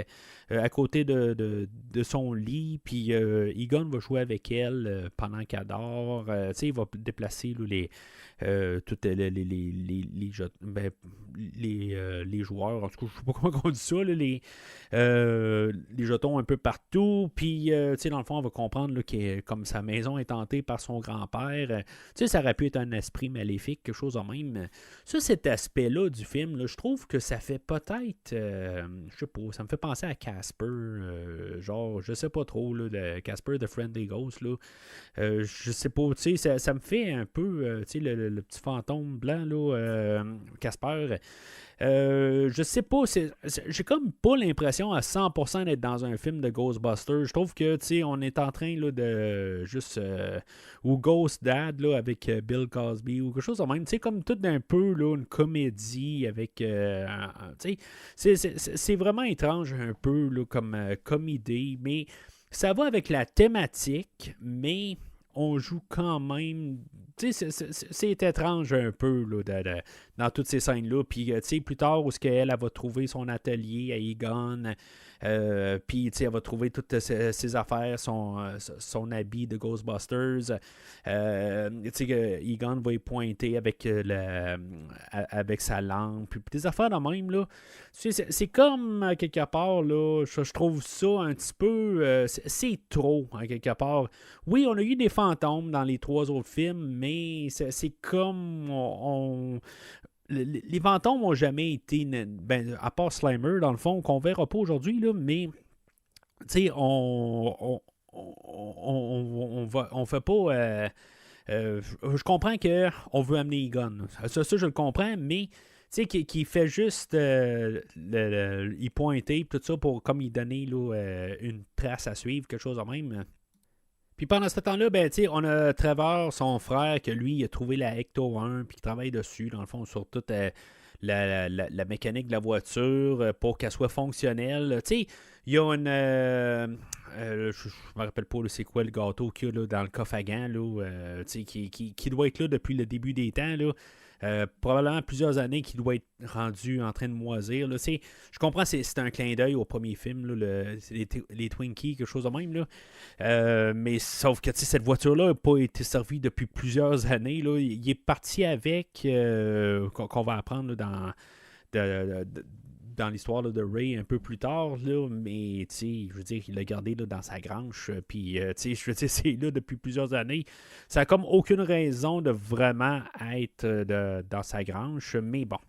à côté de son lit. Puis, Egon va jouer avec elle pendant qu'elle dort. Il va déplacer là, les joueurs. En tout cas, je ne sais pas comment on dit ça. Là, les jetons un peu partout. Puis, dans le fond, on va comprendre là, que comme sa maison est hantée par son grand-père. Ça aurait pu être un esprit maléfique, quelque chose de même. Ça, cet aspect-là du film, là, je trouve que ça fait peut-être, je sais pas, ça me fait penser à Casper, genre, je sais pas trop, là, de Casper the Friendly Ghost, là. Je sais pas, ça me fait un peu, le petit fantôme blanc, là, Casper. Je sais pas, j'ai comme pas l'impression à 100% d'être dans un film de Ghostbusters. Je trouve que, on est en train là, de juste ou Ghost Dad là, avec Bill Cosby ou quelque chose de même, comme tout d'un peu là, une comédie avec, c'est vraiment étrange un peu là, comme idée, mais ça va avec la thématique, mais on joue quand même. C'est étrange un peu là, dans toutes ces scènes-là. Puis, plus tard, où est-ce qu'elle va trouver son atelier à Egon, puis, elle va trouver toutes ses affaires, son habit de Ghostbusters. Egon va y pointer avec sa lampe. Puis, des affaires de même, là. C'est comme, quelque part, là, je trouve ça un petit peu. C'est trop, quelque part. Oui, on a eu des fantômes dans les 3 autres films, mais c'est comme. Les fantômes n'ont jamais été, à part Slimer, dans le fond, qu'on verra pas aujourd'hui, là, mais on fait pas Je comprends qu'on veut amener Egon. Ça, je le comprends, mais tu sais, qui fait juste y pointer, tout ça, pour comme il donner là, une trace à suivre, quelque chose de même. Puis pendant ce temps-là, ben, on a Trevor, son frère, que lui, il a trouvé la Ecto 1, puis qui travaille dessus, dans le fond, sur toute la mécanique de la voiture, pour qu'elle soit fonctionnelle. Tu sais, il y a une... je me rappelle pas là, c'est quoi le gâteau qu'il y a là, dans le coffre à gants, là, qui doit être là depuis le début des temps, là. Probablement plusieurs années qu'il doit être rendu en train de moisir. Là. Je comprends, c'est un clin d'œil au premier film, là, les Twinkies, quelque chose de même. Là. Mais sauf que cette voiture-là n'a pas été servie depuis plusieurs années. Là. Il est parti avec, qu'on va apprendre là, dans l'histoire là, de Ray un peu plus tard, là, mais je veux dire, il l'a gardé là, dans sa grange, puis je veux dire, c'est là depuis plusieurs années. Ça n'a comme aucune raison de vraiment être dans sa grange, mais bon.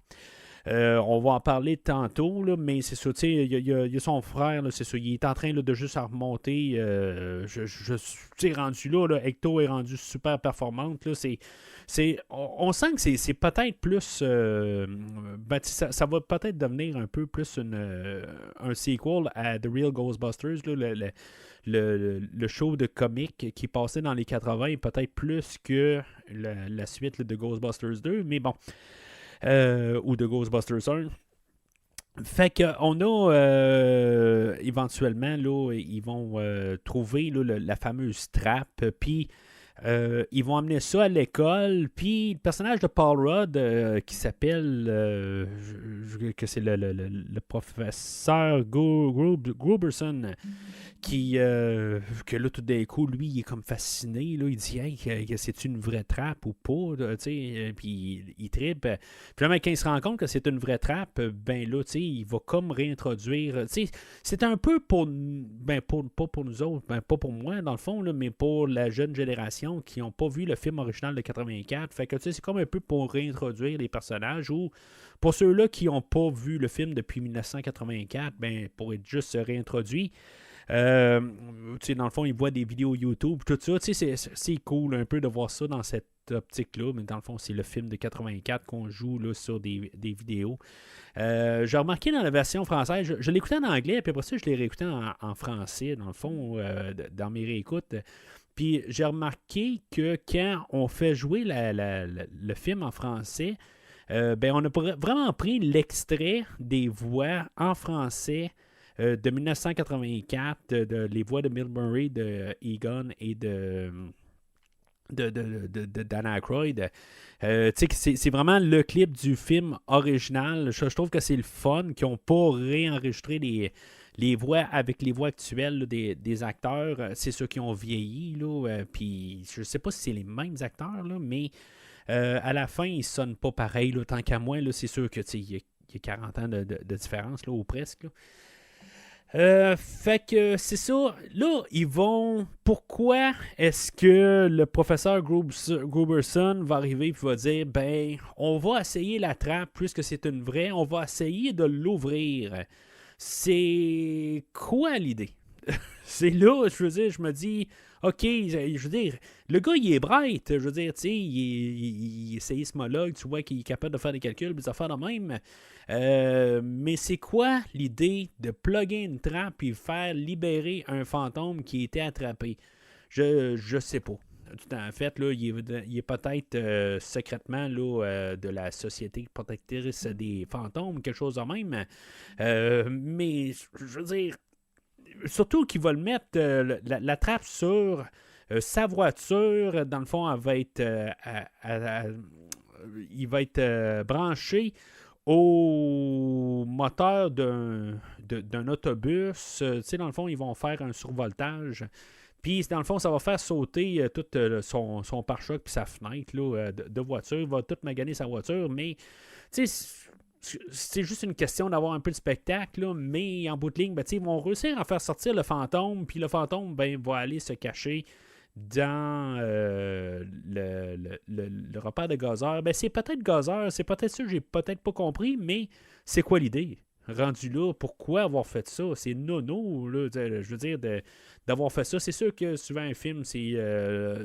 On va en parler tantôt, là, mais c'est ça, il y a son frère, là, c'est ça, il est en train là, de juste remonter. Je suis rendu là, Ecto est rendu super performante. Là, on sent que c'est peut-être plus... ça va peut-être devenir un peu plus un sequel à The Real Ghostbusters, là, le show de comique qui passait dans les 80, peut-être plus que la suite là, de Ghostbusters 2, mais bon... ou de Ghostbusters 1. Fait qu'on a éventuellement, là, ils vont trouver là, la fameuse trappe, puis ils vont amener ça à l'école, puis le personnage de Paul Rudd, qui s'appelle, que c'est le professeur Gruberson, que là, tout d'un coup, lui, il est comme fasciné. Là, il dit, hey, c'est une vraie trappe ou pas? Puis il trippe. Puis là, quand il se rend compte que c'est une vraie trappe, ben là, il va comme réintroduire. C'est un peu pas pour nous autres, pas pour moi, dans le fond, là, mais pour la jeune génération qui n'ont pas vu le film original de 84. Fait que c'est comme un peu pour réintroduire les personnages, ou pour ceux-là qui n'ont pas vu le film depuis 1984, ben pour être juste réintroduit. Dans le fond, ils voient des vidéos YouTube, tout ça. C'est cool un peu de voir ça dans cette optique-là, mais dans le fond, c'est le film de 84 qu'on joue là, sur des vidéos. J'ai remarqué dans la version française, je l'écoutais en anglais, puis après ça, je l'ai réécouté en français, dans le fond, dans mes réécoutes. Puis j'ai remarqué que quand on fait jouer le film en français, ben on a vraiment pris l'extrait des voix en français de 1984, les voix de Bill Murray, de Egon et de Dan Aykroyd. C'est vraiment le clip du film original. Je trouve que c'est le fun qu'ils n'ont pas réenregistré les voix avec les voix actuelles là, des acteurs. C'est ceux qui ont vieilli. Puis je ne sais pas si c'est les mêmes acteurs, là, mais à la fin, ils ne sonnent pas pareil. Là, tant qu'à moi, là, c'est sûr que il y a 40 ans de différence, là, ou presque. Là. Fait que c'est ça. Là, ils vont... Pourquoi est-ce que le professeur Gruberson va arriver et va dire, ben, on va essayer la trappe, puisque c'est une vraie, on va essayer de l'ouvrir. C'est quoi l'idée? C'est là, je veux dire, je me dis, OK, je veux dire, le gars, il est bright, je veux dire, tu sais, il est séismologue, tu vois qu'il est capable de faire des calculs, des affaires de même. Mais c'est quoi l'idée de plugger une trappe et faire libérer un fantôme qui était attrapé? Je sais pas. En fait, là, il est peut-être secrètement là, de la Société protectrice des fantômes, quelque chose de même. Mais, je veux dire, surtout qu'il va le mettre la trappe sur sa voiture. Dans le fond, elle va être il va être branché au moteur d'un autobus. Dans le fond, ils vont faire un survoltage. Puis, dans le fond, ça va faire sauter tout son pare-choc puis sa fenêtre là, de voiture. Il va tout maganer sa voiture, mais c'est juste une question d'avoir un peu de spectacle, là, mais en bout de ligne, ben, ils vont réussir à faire sortir le fantôme, puis le fantôme va aller se cacher dans le repère de Gozer. Ben, c'est peut-être Gozer, c'est peut-être ça que j'ai peut-être pas compris, mais c'est quoi l'idée? rendu là, pourquoi avoir fait ça? C'est nono, là, je veux dire, d'avoir fait ça. C'est sûr que souvent un film, c'est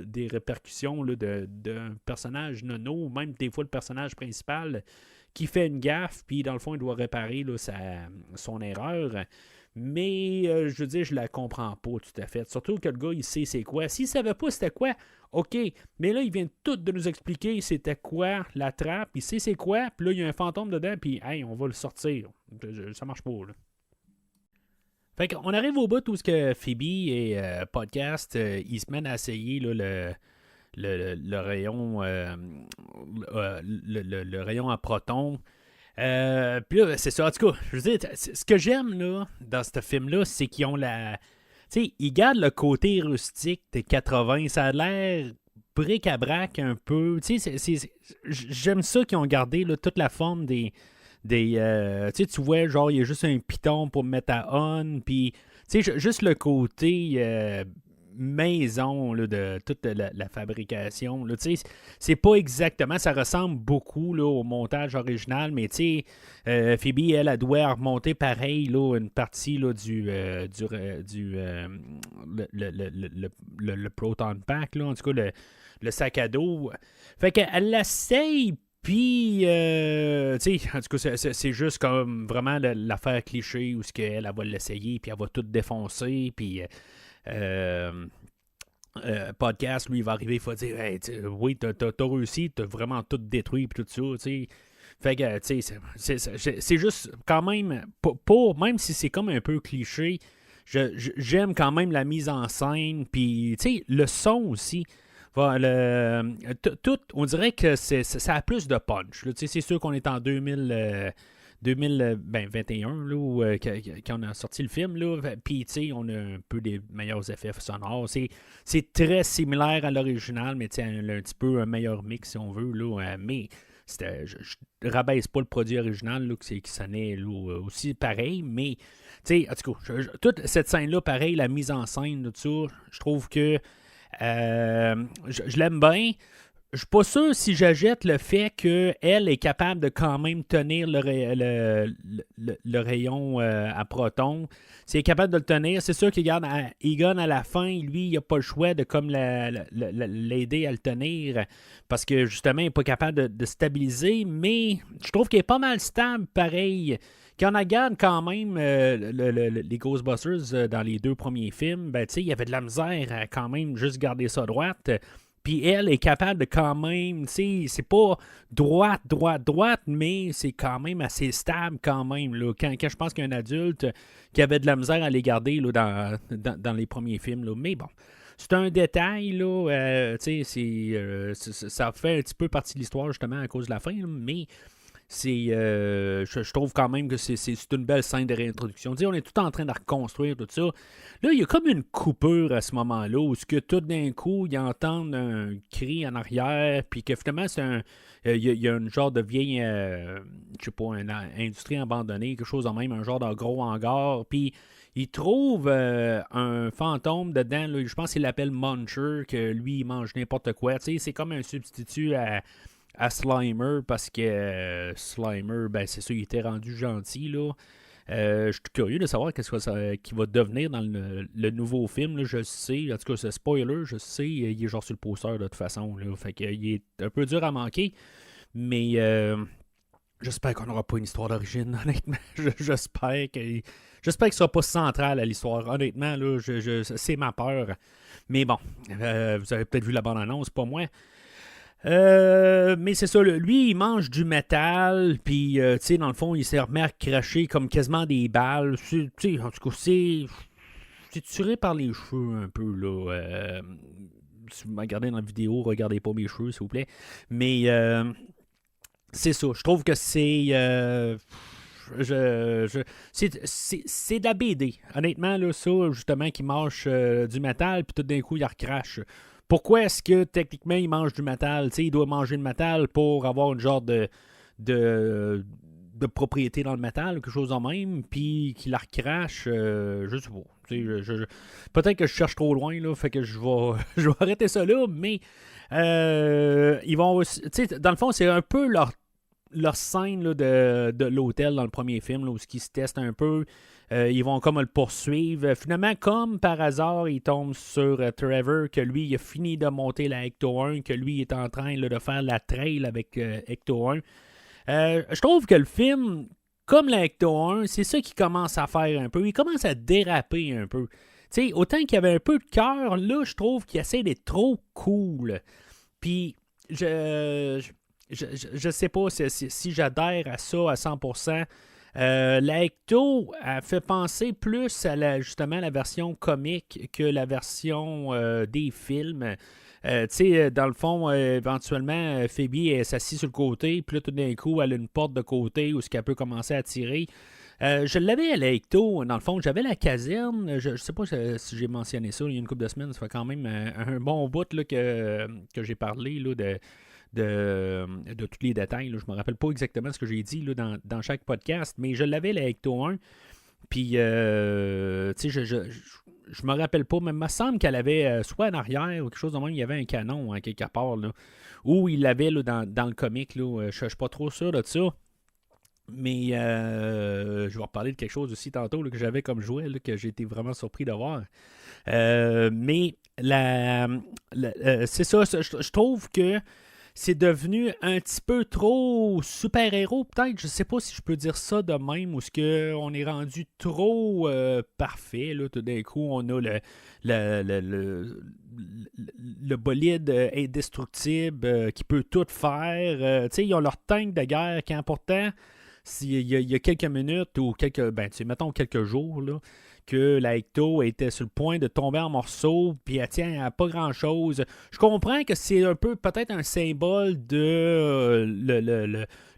des répercussions là, d'un personnage nono, ou même des fois le personnage principal qui fait une gaffe, puis dans le fond, il doit réparer là, son erreur. Mais, je veux dire, je la comprends pas tout à fait. Surtout que le gars, il sait c'est quoi. S'il savait pas c'était quoi, OK. Mais là, il vient tout de nous expliquer c'était quoi la trappe. Il sait c'est quoi. Puis là, il y a un fantôme dedans. Puis, hey, on va le sortir. Ça marche pas, là. Fait qu'on arrive au bout où ce que Phoebe et Podcast, ils se mènent à essayer là, le rayon le rayon à protons. Puis là, c'est ça. En tout cas, je veux dire, ce que j'aime là, dans ce film-là, c'est qu'ils ont la. Tu sais, ils gardent le côté rustique des 80. Ça a l'air bric-à-brac un peu. Tu sais, j'aime ça qu'ils ont gardé là, toute la forme des tu sais, tu vois, genre, il y a juste un piton pour mettre à on. Puis, tu sais, juste le côté. Maison là, de toute la fabrication. Là, c'est pas exactement, ça ressemble beaucoup là, au montage original, mais Phoebe, elle doit remonter pareil là, une partie là, le Proton Pack, là, en tout cas le sac à dos. Fait qu'elle l'essaye. Puis, en tout cas, c'est juste comme vraiment l'affaire cliché où elle va l'essayer, puis elle va tout défoncer, puis Podcast, lui, il va arriver, il va dire hey, oui, t'as réussi, t'as vraiment tout détruit, puis tout ça, tu sais. Fait que, tu sais, c'est juste quand même, même si c'est comme un peu cliché, j'aime quand même la mise en scène, puis, tu sais, le son aussi. Tout, on dirait que ça a plus de punch. C'est sûr qu'on est en 2021, là, quand on a sorti le film, puis on a un peu des meilleurs effets sonores. C'est très similaire à l'original, mais elle a un petit peu un meilleur mix, si on veut. Là, mais je rabaisse pas le produit original, là, qui sonnait là, aussi pareil, mais en tout cas, toute cette scène-là, pareil, la mise en scène, tout ça, je trouve que je l'aime bien. Je suis pas sûr si j'ajoute le fait qu'elle est capable de quand même tenir le rayon à protons. Si elle est capable de le tenir, c'est sûr qu'il garde Egon à la fin, lui, il n'a pas le choix de comme l'aider à le tenir parce que justement, il n'est pas capable de stabiliser, mais je trouve qu'il est pas mal stable pareil. Quand on regarde quand même les Ghostbusters dans les 2 premiers films, ben, il y avait de la misère à quand même juste garder ça droite. Puis elle est capable de quand même, c'est pas droite, mais c'est quand même assez stable quand même. Là. Quand je pense qu'il y a un adulte qui avait de la misère à les garder là, dans les premiers films. Là. Mais bon, c'est un détail, là, ça fait un petit peu partie de l'histoire justement à cause de la fin, là, mais je trouve quand même que c'est une belle scène de réintroduction. On est tout en train de reconstruire tout ça. Là, il y a comme une coupure à ce moment-là où tout d'un coup, ils entendent un cri en arrière, puis que finalement, il y a une genre de vieille, je sais pas, une industrie abandonnée, quelque chose en même, un genre de gros hangar, puis ils trouvent un fantôme dedans, là, je pense qu'il l'appelle Muncher, que lui, il mange n'importe quoi. C'est comme un substitut à Slimer parce que Slimer, ben c'est ça, il était rendu gentil là. Je suis curieux de savoir qu'est-ce qu'il va devenir dans le nouveau film. Là, je sais, en tout cas, c'est spoiler, je sais, il est genre sur le poster de toute façon. Là, fait qu'il est un peu dur à manquer. Mais j'espère qu'on n'aura pas une histoire d'origine, honnêtement. J'espère qu'il ne sera pas central à l'histoire. Honnêtement, là, c'est ma peur. Mais bon, vous avez peut-être vu la bande-annonce, pas moi. Mais c'est ça, lui, il mange du métal, puis, tu sais, dans le fond, il s'est remis à cracher comme quasiment des balles. Tu sais, en tout cas, c'est tiré par les cheveux un peu, là. Si vous me regardez dans la vidéo, regardez pas mes cheveux, s'il vous plaît. Mais, c'est ça, je trouve que c'est... c'est de la BD. Honnêtement, là, ça, justement, qui mange du métal, puis tout d'un coup, il recrache. Pourquoi est-ce que, techniquement, il mange du métal? T'sais, il doit manger le métal pour avoir une genre de propriété dans le métal, quelque chose en même, puis qu'il la recrache, je sais pas. Peut-être que je cherche trop loin, là, fait que je vais arrêter ça là, mais ils vont aussi... Dans le fond, c'est un peu leur scène là, de l'hôtel dans le premier film, là, où ils se testent un peu. Ils vont comme le poursuivre. Finalement, comme par hasard, ils tombent sur Trevor, que lui, il a fini de monter la Ecto 1, que lui, il est en train là, de faire la trail avec Ecto 1. Je trouve que le film, comme la Ecto 1, c'est ça qui commence à faire un peu. Il commence à déraper un peu. Tu sais, autant qu'il y avait un peu de cœur, là, je trouve qu'il essaie d'être trop cool. Puis, je sais pas si j'adhère à ça à 100%. La Ecto a fait penser plus à justement la version comique que la version des films. Tu sais, dans le fond, éventuellement, Phoebe est s'assied sur le côté, puis là, tout d'un coup, elle a une porte de côté où ce qu'elle peut commencer à tirer. Je l'avais à la Ecto, dans le fond, j'avais la caserne. Je sais pas si j'ai mentionné ça il y a une couple de semaines, ça fait quand même un bon bout là, que j'ai parlé là, de tous les détails. Là. Je me rappelle pas exactement ce que j'ai dit là, dans chaque podcast, mais je l'avais la Ecto 1. Puis, tu sais, je me rappelle pas, mais il me semble qu'elle avait soit en arrière ou quelque chose de même, il y avait un canon quelque part, là, ou il l'avait là, dans le comic. Là, je suis pas trop sûr de ça. Mais je vais reparler de quelque chose aussi tantôt là, que j'avais comme jouet, là, que j'ai été vraiment surpris de voir. Mais c'est ça, je trouve que c'est devenu un petit peu trop super-héros, peut-être. Je sais pas si je peux dire ça de même, ou est-ce qu'on est rendu trop parfait. Là, tout d'un coup, on a le bolide indestructible qui peut tout faire. Tu sais, ils ont leur tank de guerre quand pourtant, il y a quelques minutes ou mettons quelques jours, là, que la Ecto était sur le point de tomber en morceaux, puis elle tient à pas grand-chose. Je comprends que c'est un peu peut-être un symbole de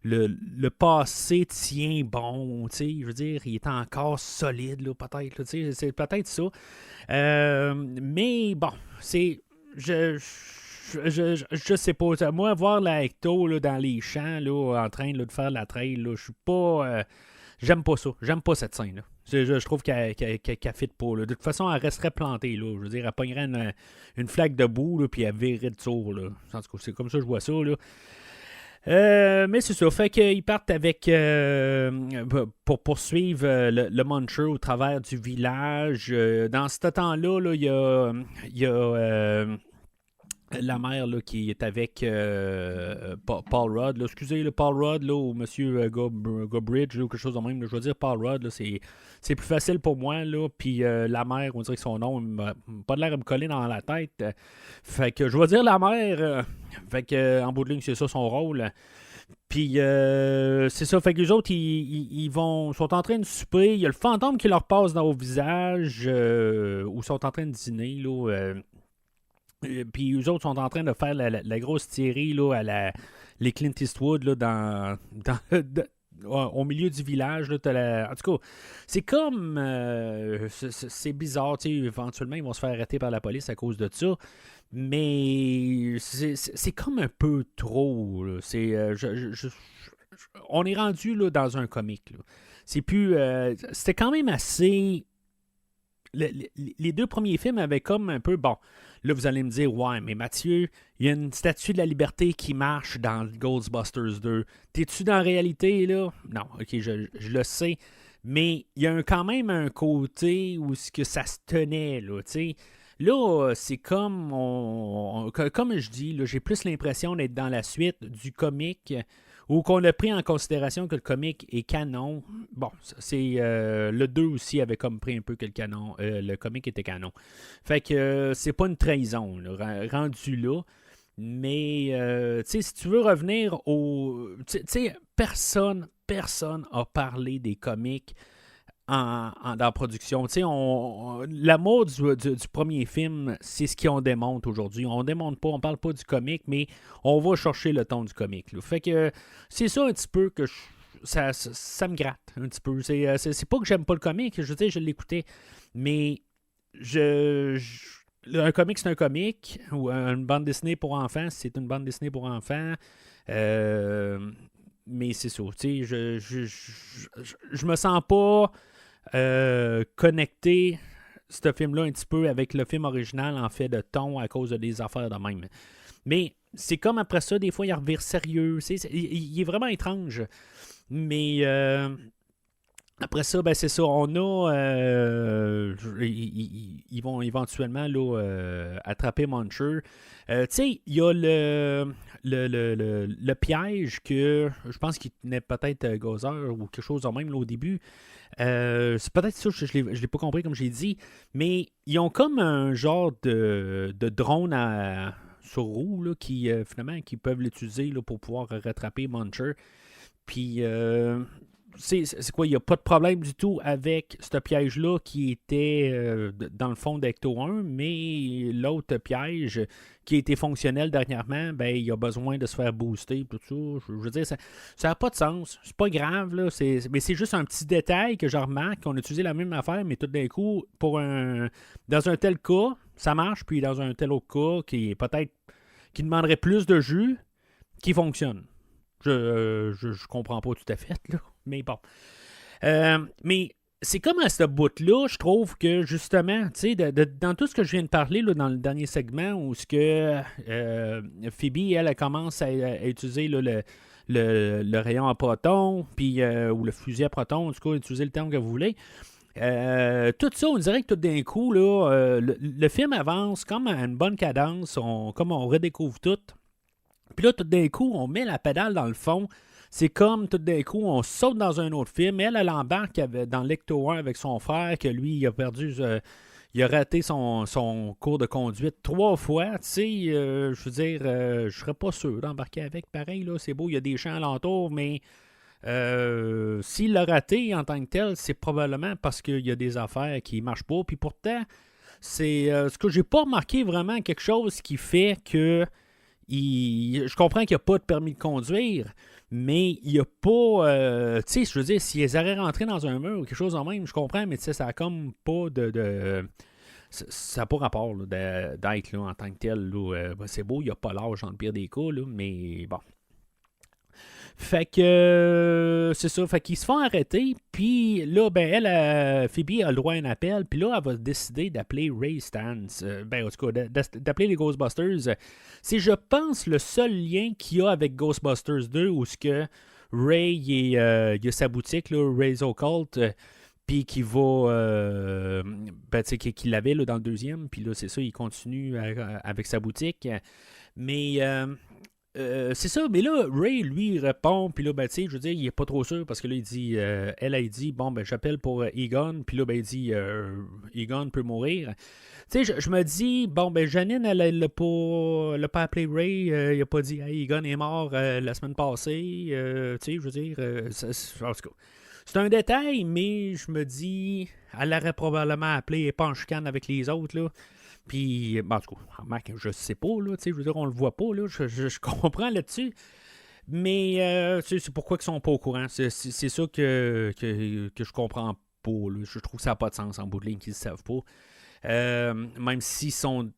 le passé tient bon, tu sais, je veux dire, il est encore solide, là, peut-être, là, tu sais, c'est peut-être ça. Mais bon, c'est... Je sais pas. Moi, voir la Ecto là, dans les champs là, en train là, de faire la trail, je suis pas... j'aime pas ça. J'aime pas cette scène-là. Je trouve qu'elle fit pas. Là. De toute façon, elle resterait plantée. Là. Je veux dire, elle pognerait une flaque de boue, là, puis elle virerait de tour. Là. En tout cas, c'est comme ça que je vois ça. Là. Mais c'est ça. Fait qu'ils partent avec pour poursuivre le Muncher au travers du village. Dans ce temps-là, là, il y a la mère là, qui est avec Paul Rudd. Là. Excusez, le Paul Rudd là, ou M. Gobridge ou quelque chose de même. Là. Je veux dire Paul Rudd, là, c'est plus facile pour moi. Là. Puis la mère, on dirait que son nom n'a pas de l'air de me coller dans la tête. Fait que je vais dire la mère. Fait que en bout de ligne, c'est ça son rôle. Puis c'est ça. Fait que les autres, ils sont en train de souper. Il y a le fantôme qui leur passe dans le visage ou sont en train de dîner. Là. Puis eux autres sont en train de faire la grosse tirée là, à les Clint Eastwood là, au milieu du village. Là, en tout cas, c'est comme... c'est bizarre. Éventuellement, ils vont se faire arrêter par la police à cause de ça. Mais c'est comme un peu trop. Là. On est rendu là, dans un comique. Là. C'est plus... c'était quand même assez... Les deux premiers films avaient comme un peu... Bon, là, vous allez me dire, ouais, mais Mathieu, il y a une statue de la liberté qui marche dans Ghostbusters 2. T'es-tu dans la réalité, là? Non, ok, je le sais. Mais il y a quand même un côté où que ça se tenait, là, tu sais. Là, c'est comme... comme je dis, là, j'ai plus l'impression d'être dans la suite du comique ou qu'on a pris en considération que le comic est canon. Bon, c'est le 2 aussi avait comme pris un peu que le comic était canon. Fait que c'est pas une trahison, là, rendu là. Mais, tu sais, si tu veux revenir au... Tu sais, personne a parlé des comics dans la production. Tu sais, l'amour du premier film, c'est ce qu'on démontre aujourd'hui. On démontre pas, on parle pas du comic, mais on va chercher le ton du comic. Là. Fait que c'est ça un petit peu que ça me gratte un petit peu. C'est pas que j'aime pas le comic, je veux dire, je l'écoutais, mais un comic, c'est un comic, ou une bande dessinée pour enfants, c'est une bande dessinée pour enfants. Mais c'est ça, tu sais, je me sens pas connecter ce film-là un petit peu avec le film original en fait de ton à cause des affaires de même. Mais c'est comme après ça, des fois, il revire sérieux. Il est vraiment étrange. Mais après ça, ben c'est ça. On a. Ils vont éventuellement là, attraper Muncher. Tu sais, il y a le piège que je pense qu'il tenait peut-être Gozer ou quelque chose de même là, au début. C'est peut-être ça, je ne l'ai pas compris comme j'ai dit. Mais ils ont comme un genre de drone sur roue là, qui finalement qui peuvent l'utiliser là, pour pouvoir rattraper Muncher. Puis c'est quoi, il n'y a pas de problème du tout avec ce piège-là qui était dans le fond d'Ecto 1, mais l'autre piège qui a été fonctionnel dernièrement, ben il a besoin de se faire booster, tout ça. Je veux dire, ça n'a pas de sens. C'est pas grave, là. Mais c'est juste un petit détail que je remarque qu'on a utilisé la même affaire, mais tout d'un coup, dans un tel cas, ça marche, puis dans un tel autre cas, qui demanderait plus de jus, qui fonctionne. Je comprends pas tout à fait, là. Mais bon. Mais c'est comme à ce bout-là, je trouve que justement, tu sais, dans tout ce que je viens de parler là, dans le dernier segment, où ce que Phoebe, elle commence à utiliser là, le rayon à proton, puis ou le fusil à proton, en tout cas, utilisez le terme que vous voulez. Tout ça, on dirait que tout d'un coup, là, le film avance comme à une bonne cadence, comme on redécouvre tout. Puis là, tout d'un coup, on met la pédale dans le fond. C'est comme tout d'un coup, on saute dans un autre film. Elle embarque dans l'Ecto 1 avec son frère, que lui, il a perdu, il a raté son cours de conduite 3 fois. Tu sais, je veux dire, je serais pas sûr d'embarquer avec. Pareil, là, c'est beau, il y a des champs alentours, mais s'il l'a raté en tant que tel, c'est probablement parce qu'il y a des affaires qui marchent pas. Puis pourtant, c'est ce que j'ai pas remarqué vraiment quelque chose qui fait que je comprends qu'il n'y a pas de permis de conduire, mais il n'y a pas. Tu sais, je veux dire, s'ils avaient rentré dans un mur ou quelque chose en même, je comprends, mais tu sais, ça n'a comme pas ça n'a pas rapport là, d'être là, en tant que tel. Là, c'est beau, il n'y a pas l'âge dans le pire des cas, là, mais bon. Fait que c'est ça, fait qu'ils se font arrêter, puis là, ben elle, Phoebe a le droit à un appel, puis là, elle va décider d'appeler Ray Stantz, ben en tout cas, d'appeler les Ghostbusters. C'est, je pense, le seul lien qu'il y a avec Ghostbusters 2, où ce que Ray, il a sa boutique, là, Ray's Occult, puis qui va, ben tu sais, qu'il l'avait là, dans le deuxième, puis là, c'est ça, il continue avec sa boutique, mais... c'est ça, mais là, Ray, lui, il répond, puis là, ben, tu sais, je veux dire, il est pas trop sûr, parce que là, il dit, elle dit, bon, ben, j'appelle pour Egon, puis là, ben, il dit, Egon peut mourir. Tu sais, je me dis, bon, ben, Janine, elle l'a pas appelé Ray, il a pas dit, hey, Egon est mort la semaine passée, tu sais, je veux dire, en tout cas, c'est un détail, mais je me dis, elle l'aurait probablement appelé et pas en chicane avec les autres, là. Puis, en tout cas, je sais pas, là, je veux dire, on le voit pas, là, je comprends là-dessus. Mais, c'est pourquoi ils sont pas au courant. C'est ça que je comprends pas, là. Je trouve que ça n'a pas de sens en bout de ligne qu'ils ne savent pas. Même s'ils sont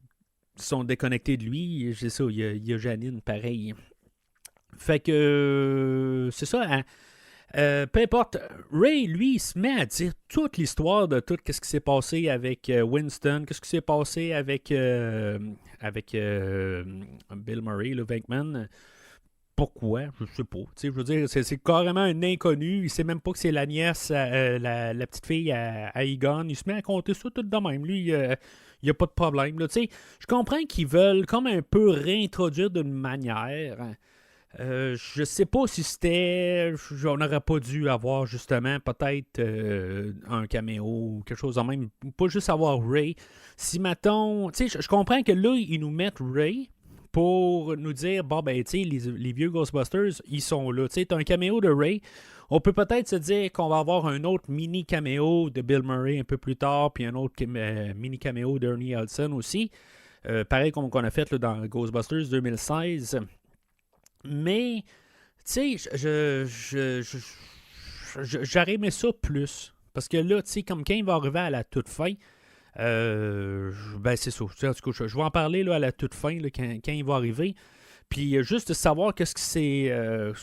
déconnectés de lui, c'est ça, il y a Janine, pareil. Fait que, c'est ça, hein. Peu importe, Ray, lui, il se met à dire toute l'histoire de tout ce qui s'est passé avec Winston, qu'est-ce qui s'est passé avec Bill Murray, le Venkman. Pourquoi? Je sais pas. Je veux dire, c'est carrément un inconnu. Il sait même pas que c'est la nièce, la petite fille à Egon. Il se met à compter ça tout de même. Lui, il n'y a pas de problème. Là. Je comprends qu'ils veulent comme un peu réintroduire d'une manière... je sais pas si c'était. On n'aurait pas dû avoir justement peut-être un caméo ou quelque chose de même. Pas juste avoir Ray. Si mettons. Tu sais, je comprends que là, ils nous mettent Ray pour nous dire bon, ben, tu sais, les vieux Ghostbusters, ils sont là. Tu sais, t'as un caméo de Ray. On peut peut-être se dire qu'on va avoir un autre mini caméo de Bill Murray un peu plus tard, puis un autre mini caméo d'Ernie Hudson aussi. Pareil comme qu'on a fait là, dans Ghostbusters 2016. Mais, tu sais, j'aurais aimé ça plus. Parce que là, tu sais, comme quand il va arriver à la toute fin, ben c'est ça. En tout cas, je vais en parler là, à la toute fin, là, quand il va arriver. Puis juste de savoir qu'est-ce qui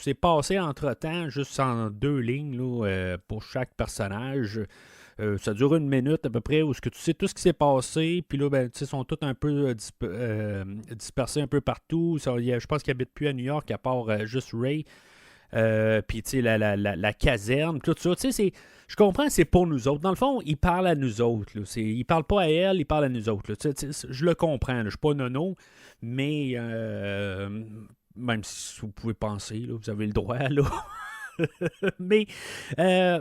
s'est passé entre-temps, juste en 2 lignes là, pour chaque personnage. Ça dure 1 minute à peu près, où ce que tu sais tout ce qui s'est passé, puis là, ben, ils sont tous un peu dispersés un peu partout. Je pense qu'ils n'habitent plus à New York, à part juste Ray. Puis, tu sais, la caserne, tout ça. Tu sais, je comprends, c'est pour nous autres. Dans le fond, il parle à nous autres. Là. Il parle pas à elle, il parle à nous autres. Là. Tu sais, je le comprends. Je suis pas nono, mais même si vous pouvez penser, là, vous avez le droit, là. Mais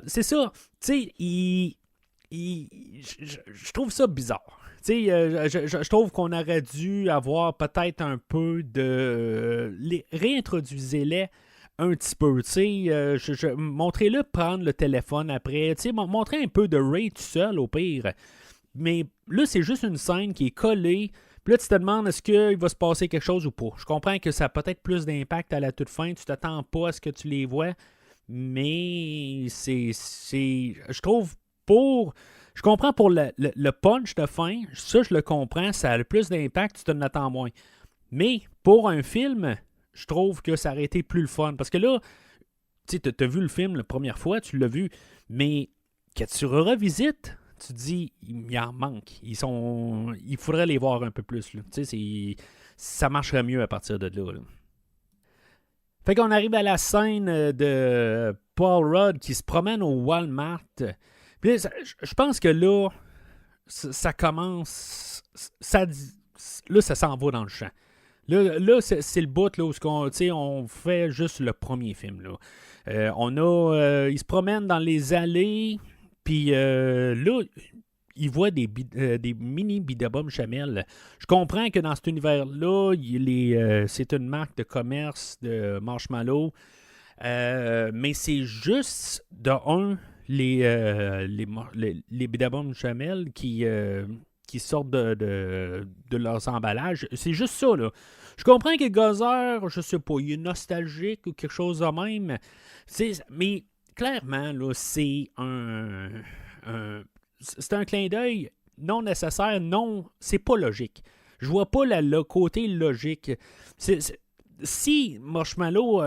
c'est ça. Tu sais, je trouve ça bizarre. Tu sais, je trouve qu'on aurait dû avoir peut-être un peu de... réintroduisez-les un petit peu, tu sais, montrez-le prendre le téléphone après, tu sais, montrez un peu de Ray tout seul au pire, mais là c'est juste une scène qui est collée, puis là tu te demandes est-ce qu'il va se passer quelque chose ou pas. Je comprends que ça a peut-être plus d'impact à la toute fin, tu t'attends pas à ce que tu les vois, mais je trouve je comprends pour le punch de fin, ça je le comprends, ça a le plus d'impact, tu t'en attends moins, mais pour un film... Je trouve que ça aurait été plus le fun. Parce que là, tu sais, t'as vu le film la première fois, tu l'as vu, mais quand tu revisites, tu te dis, il en manque. Il faudrait les voir un peu plus. Là. Tu sais, ça marcherait mieux à partir de là. Fait qu'on arrive à la scène de Paul Rudd qui se promène au Walmart. Puis là, je pense que là, ça commence... Là, ça s'en va dans le champ. Là c'est le bout là, où on fait juste le premier film. Là. Il se promène dans les allées, puis là, il voit des mini Bidabum Chamel. Je comprends que dans cet univers-là, c'est une marque de commerce de marshmallow, mais c'est juste les Bidabum Chamel qui sortent de leurs emballages. C'est juste ça, là. Je comprends que Gozer, je sais pas, il est nostalgique ou quelque chose de même. Mais clairement, là, c'est un clin d'œil non nécessaire, non, c'est pas logique. Je vois pas le côté logique. Si Marshmallow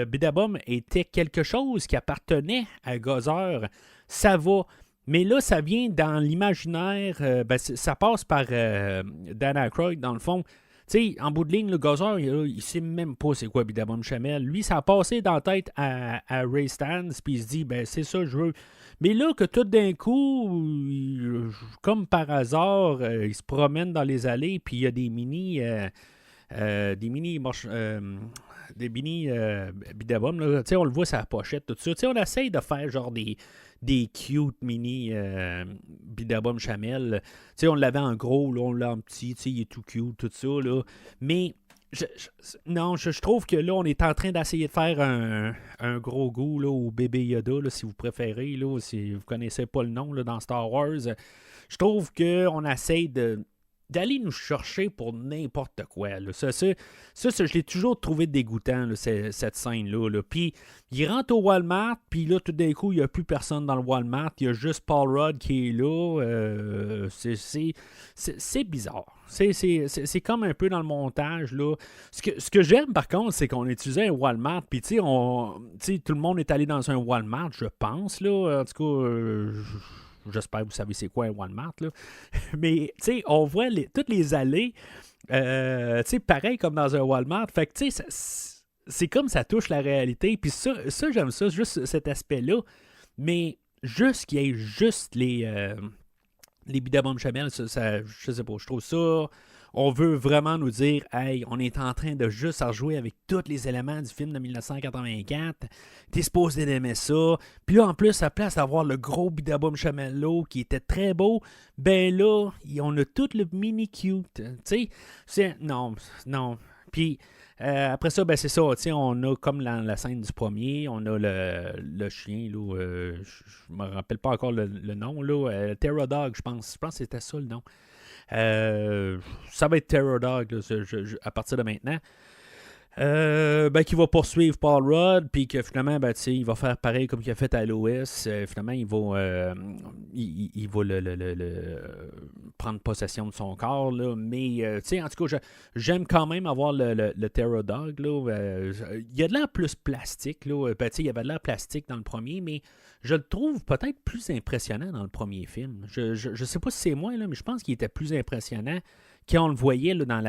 Bidabum était quelque chose qui appartenait à Gozer, ça va. Mais là, ça vient dans l'imaginaire, ça passe par Dan Aykroyd, dans le fond. Tu sais, en bout de ligne, le Gozer, il sait même pas c'est quoi Bidabum Chamel. Lui, ça a passé dans la tête à Ray Stantz, puis il se dit, c'est ça, je veux. Mais là, que tout d'un coup, comme par hasard, il se promène dans les allées, puis il y a des mini Bidabum, là. Tu sais, on le voit sur la pochette, tout ça. Tu sais, on essaye de faire genre des cute mini Bidabum Chamel. Tu sais, on l'avait en gros, là, on l'a en petit, tu sais, il est tout cute, tout ça, là. Mais, je trouve que là, on est en train d'essayer de faire un gros goût, là, au bébé Yoda, là, si vous préférez, là, si vous connaissez pas le nom, là, dans Star Wars. Je trouve qu'on essaye d'aller nous chercher pour n'importe quoi. Là. Ça, je l'ai toujours trouvé dégoûtant, là, cette scène-là. Là. Puis, il rentre au Walmart, puis là, tout d'un coup, il n'y a plus personne dans le Walmart. Il y a juste Paul Rudd qui est là. C'est bizarre. C'est comme un peu dans le montage. Là. Ce que j'aime, par contre, c'est qu'on utilisait un Walmart. Puis, tu sais, tout le monde est allé dans un Walmart, je pense. Là. En tout cas... J'espère que vous savez c'est quoi un Walmart, là. Mais, tu sais, on voit toutes les allées, tu sais, pareil comme dans un Walmart. Fait que, tu sais, c'est comme ça touche la réalité. Puis ça, j'aime ça, juste cet aspect-là. Mais juste qu'il y ait juste les Bidabum Chamel, ça, je sais pas, je trouve ça... On veut vraiment nous dire, hey, on est en train de juste rejouer avec tous les éléments du film de 1984. T'es supposé d'aimer ça. Puis là, en plus, à place d'avoir le gros Bidabum Chamello qui était très beau, ben là, on a tout le mini cute. Tu sais, non. Puis après ça, ben c'est ça. Tu sais, on a comme la scène du premier, on a le chien, là. Je me rappelle pas encore le nom, là. Terror Dog, je pense. Je pense que c'était ça le nom. Ça va être Terror Dog là, à partir de maintenant. Qui va poursuivre Paul Rudd, puis que finalement, il va faire pareil comme il a fait à Lois. Finalement, il va prendre possession de son corps, là, mais, tu sais, en tout cas, j'aime quand même avoir le Pterodog, là. Il y a de l'air plus plastique, là. Ben, tu sais, il y avait de l'air plastique dans le premier, mais je le trouve peut-être plus impressionnant dans le premier film. Je sais pas si c'est moi, là, mais je pense qu'il était plus impressionnant quand on le voyait là, dans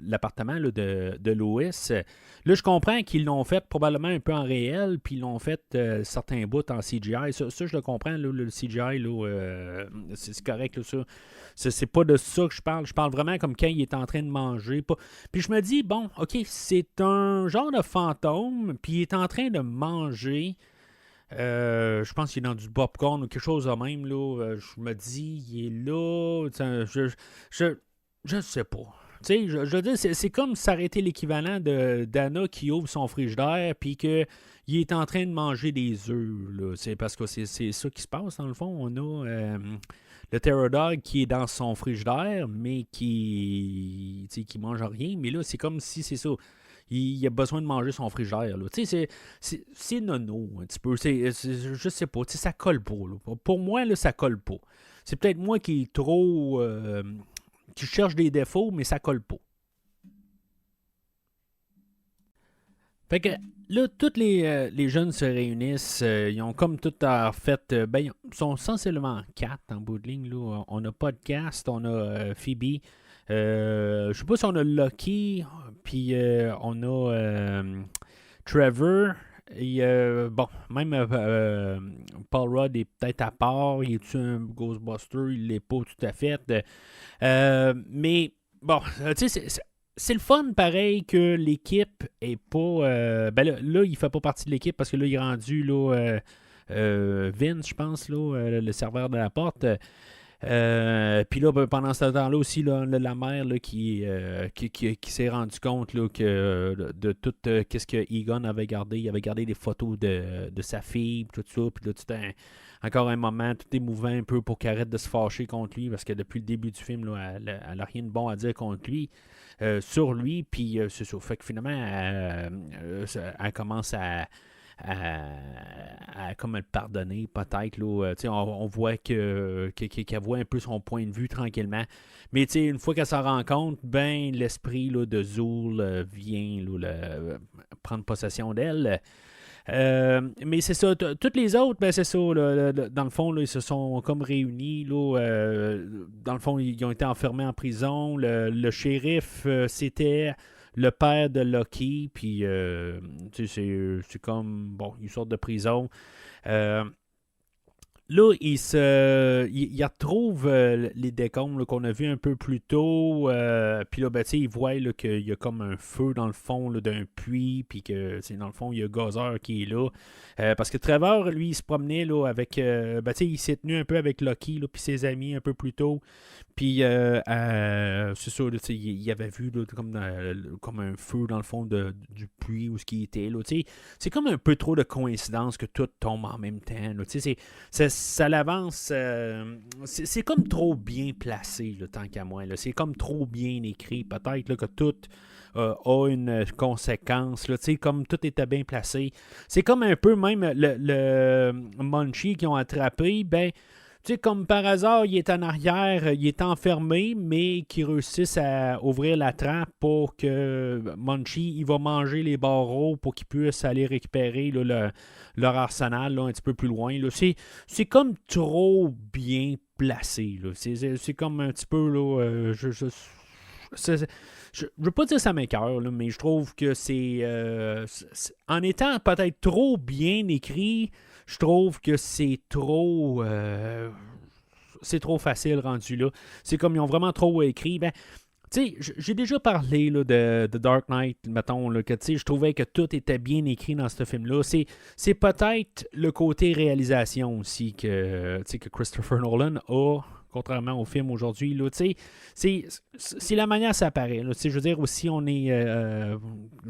l'appartement là, de Louis. Là, je comprends qu'ils l'ont fait probablement un peu en réel, puis ils l'ont fait certains bouts en CGI. Ça, je le comprends, là, le CGI, là, c'est correct, là, ça. C'est pas de ça que je parle. Je parle vraiment comme quand il est en train de manger. Puis je me dis, bon, OK, c'est un genre de fantôme, puis il est en train de manger. Je pense qu'il est dans du popcorn ou quelque chose de même. Là. Je me dis, il est là. Je sais pas. Tu sais, je veux dire, c'est comme si ça aurait été l'équivalent d'Anna qui ouvre son frigidaire puis qu'il est en train de manger des œufs. Là. C'est parce que c'est ça qui se passe, dans le fond. On a le Pterodog qui est dans son frigidaire, mais qui mange rien. Mais là, c'est comme si c'est ça. Il a besoin de manger son frigidaire. Tu sais, c'est nono un petit peu. Je sais pas. Ça colle pas. Là. Pour moi, là, ça colle pas. C'est peut-être moi qui est trop... qui cherche des défauts, mais ça colle pas. Fait que là, tous les jeunes se réunissent. Ils ont comme tout en fait... ils sont sensiblement 4 en bout de ligne. Là. On a Podcast, on a Phoebe... je sais pas si on a Lucky, puis on a Trevor, et même Paul Rudd est peut-être à part, il est-tu un Ghostbuster, il l'est pas tout à fait. Mais bon, tu sais, c'est le fun pareil que l'équipe est pas... là, il fait pas partie de l'équipe parce que là, il est rendu là, Vince, je pense, là, le serveur de la porte. Puis là, pendant ce temps-là aussi, là, la mère là, qui s'est rendu compte là, que de tout qu'est-ce que Egon avait gardé. Il avait gardé des photos de sa fille, tout ça. Puis là, encore un moment, tout émouvant un peu pour qu'elle arrête de se fâcher contre lui, parce que depuis le début du film, là, elle n'a rien de bon à dire contre lui, sur lui. Puis c'est ça. Fait que finalement, elle commence à comme le pardonner peut-être là, on voit qu'elle voit un peu son point de vue tranquillement, mais une fois qu'elle s'en rend compte, ben l'esprit là, de Zool vient là, prendre possession d'elle. Mais c'est ça, toutes les autres, ben c'est ça, là, dans le fond, là, ils se sont comme réunis, là, dans le fond, ils ont été enfermés en prison, le shérif, c'était le père de Lucky, puis c'est comme, bon, ils sortent de prison. Là, il retrouve les décombres là, qu'on a vus un peu plus tôt. Puis là, il voit là, qu'il y a comme un feu dans le fond là, d'un puits. Puis que, dans le fond, il y a Gozer qui est là. Parce que Trevor, lui, il se promenait là, avec... il s'est tenu un peu avec Lucky, puis ses amis un peu plus tôt. Puis, c'est ça, là, il avait vu là, comme un feu dans le fond du puits où ce qui était. Là, c'est comme un peu trop de coïncidence que tout tombe en même temps. Là, ça l'avance. C'est comme trop bien placé, là, tant qu'à moi. Là. C'est comme trop bien écrit. Peut-être là, que tout a une conséquence. Là, comme tout était bien placé. C'est comme un peu même le Munchie qu'ils ont attrapé. Ben, comme par hasard, il est en arrière, il est enfermé, mais qu'ils réussissent à ouvrir la trappe pour que Munchie, il va manger les barreaux pour qu'il puisse aller récupérer là, leur arsenal là, un petit peu plus loin. Là. C'est comme trop bien placé. Là. C'est comme un petit peu... Là, je veux pas dire ça m'écoeure, mais je trouve que c'est... en étant peut-être trop bien écrit... Je trouve que c'est trop facile rendu là. C'est comme ils ont vraiment trop écrit. Ben, j'ai déjà parlé là, de Dark Knight, mettons, là, que je trouvais que tout était bien écrit dans ce film-là. C'est peut-être le côté réalisation aussi que Christopher Nolan a, contrairement au film aujourd'hui. Là, c'est la manière ça apparaît. Là, je veux dire, aussi, on est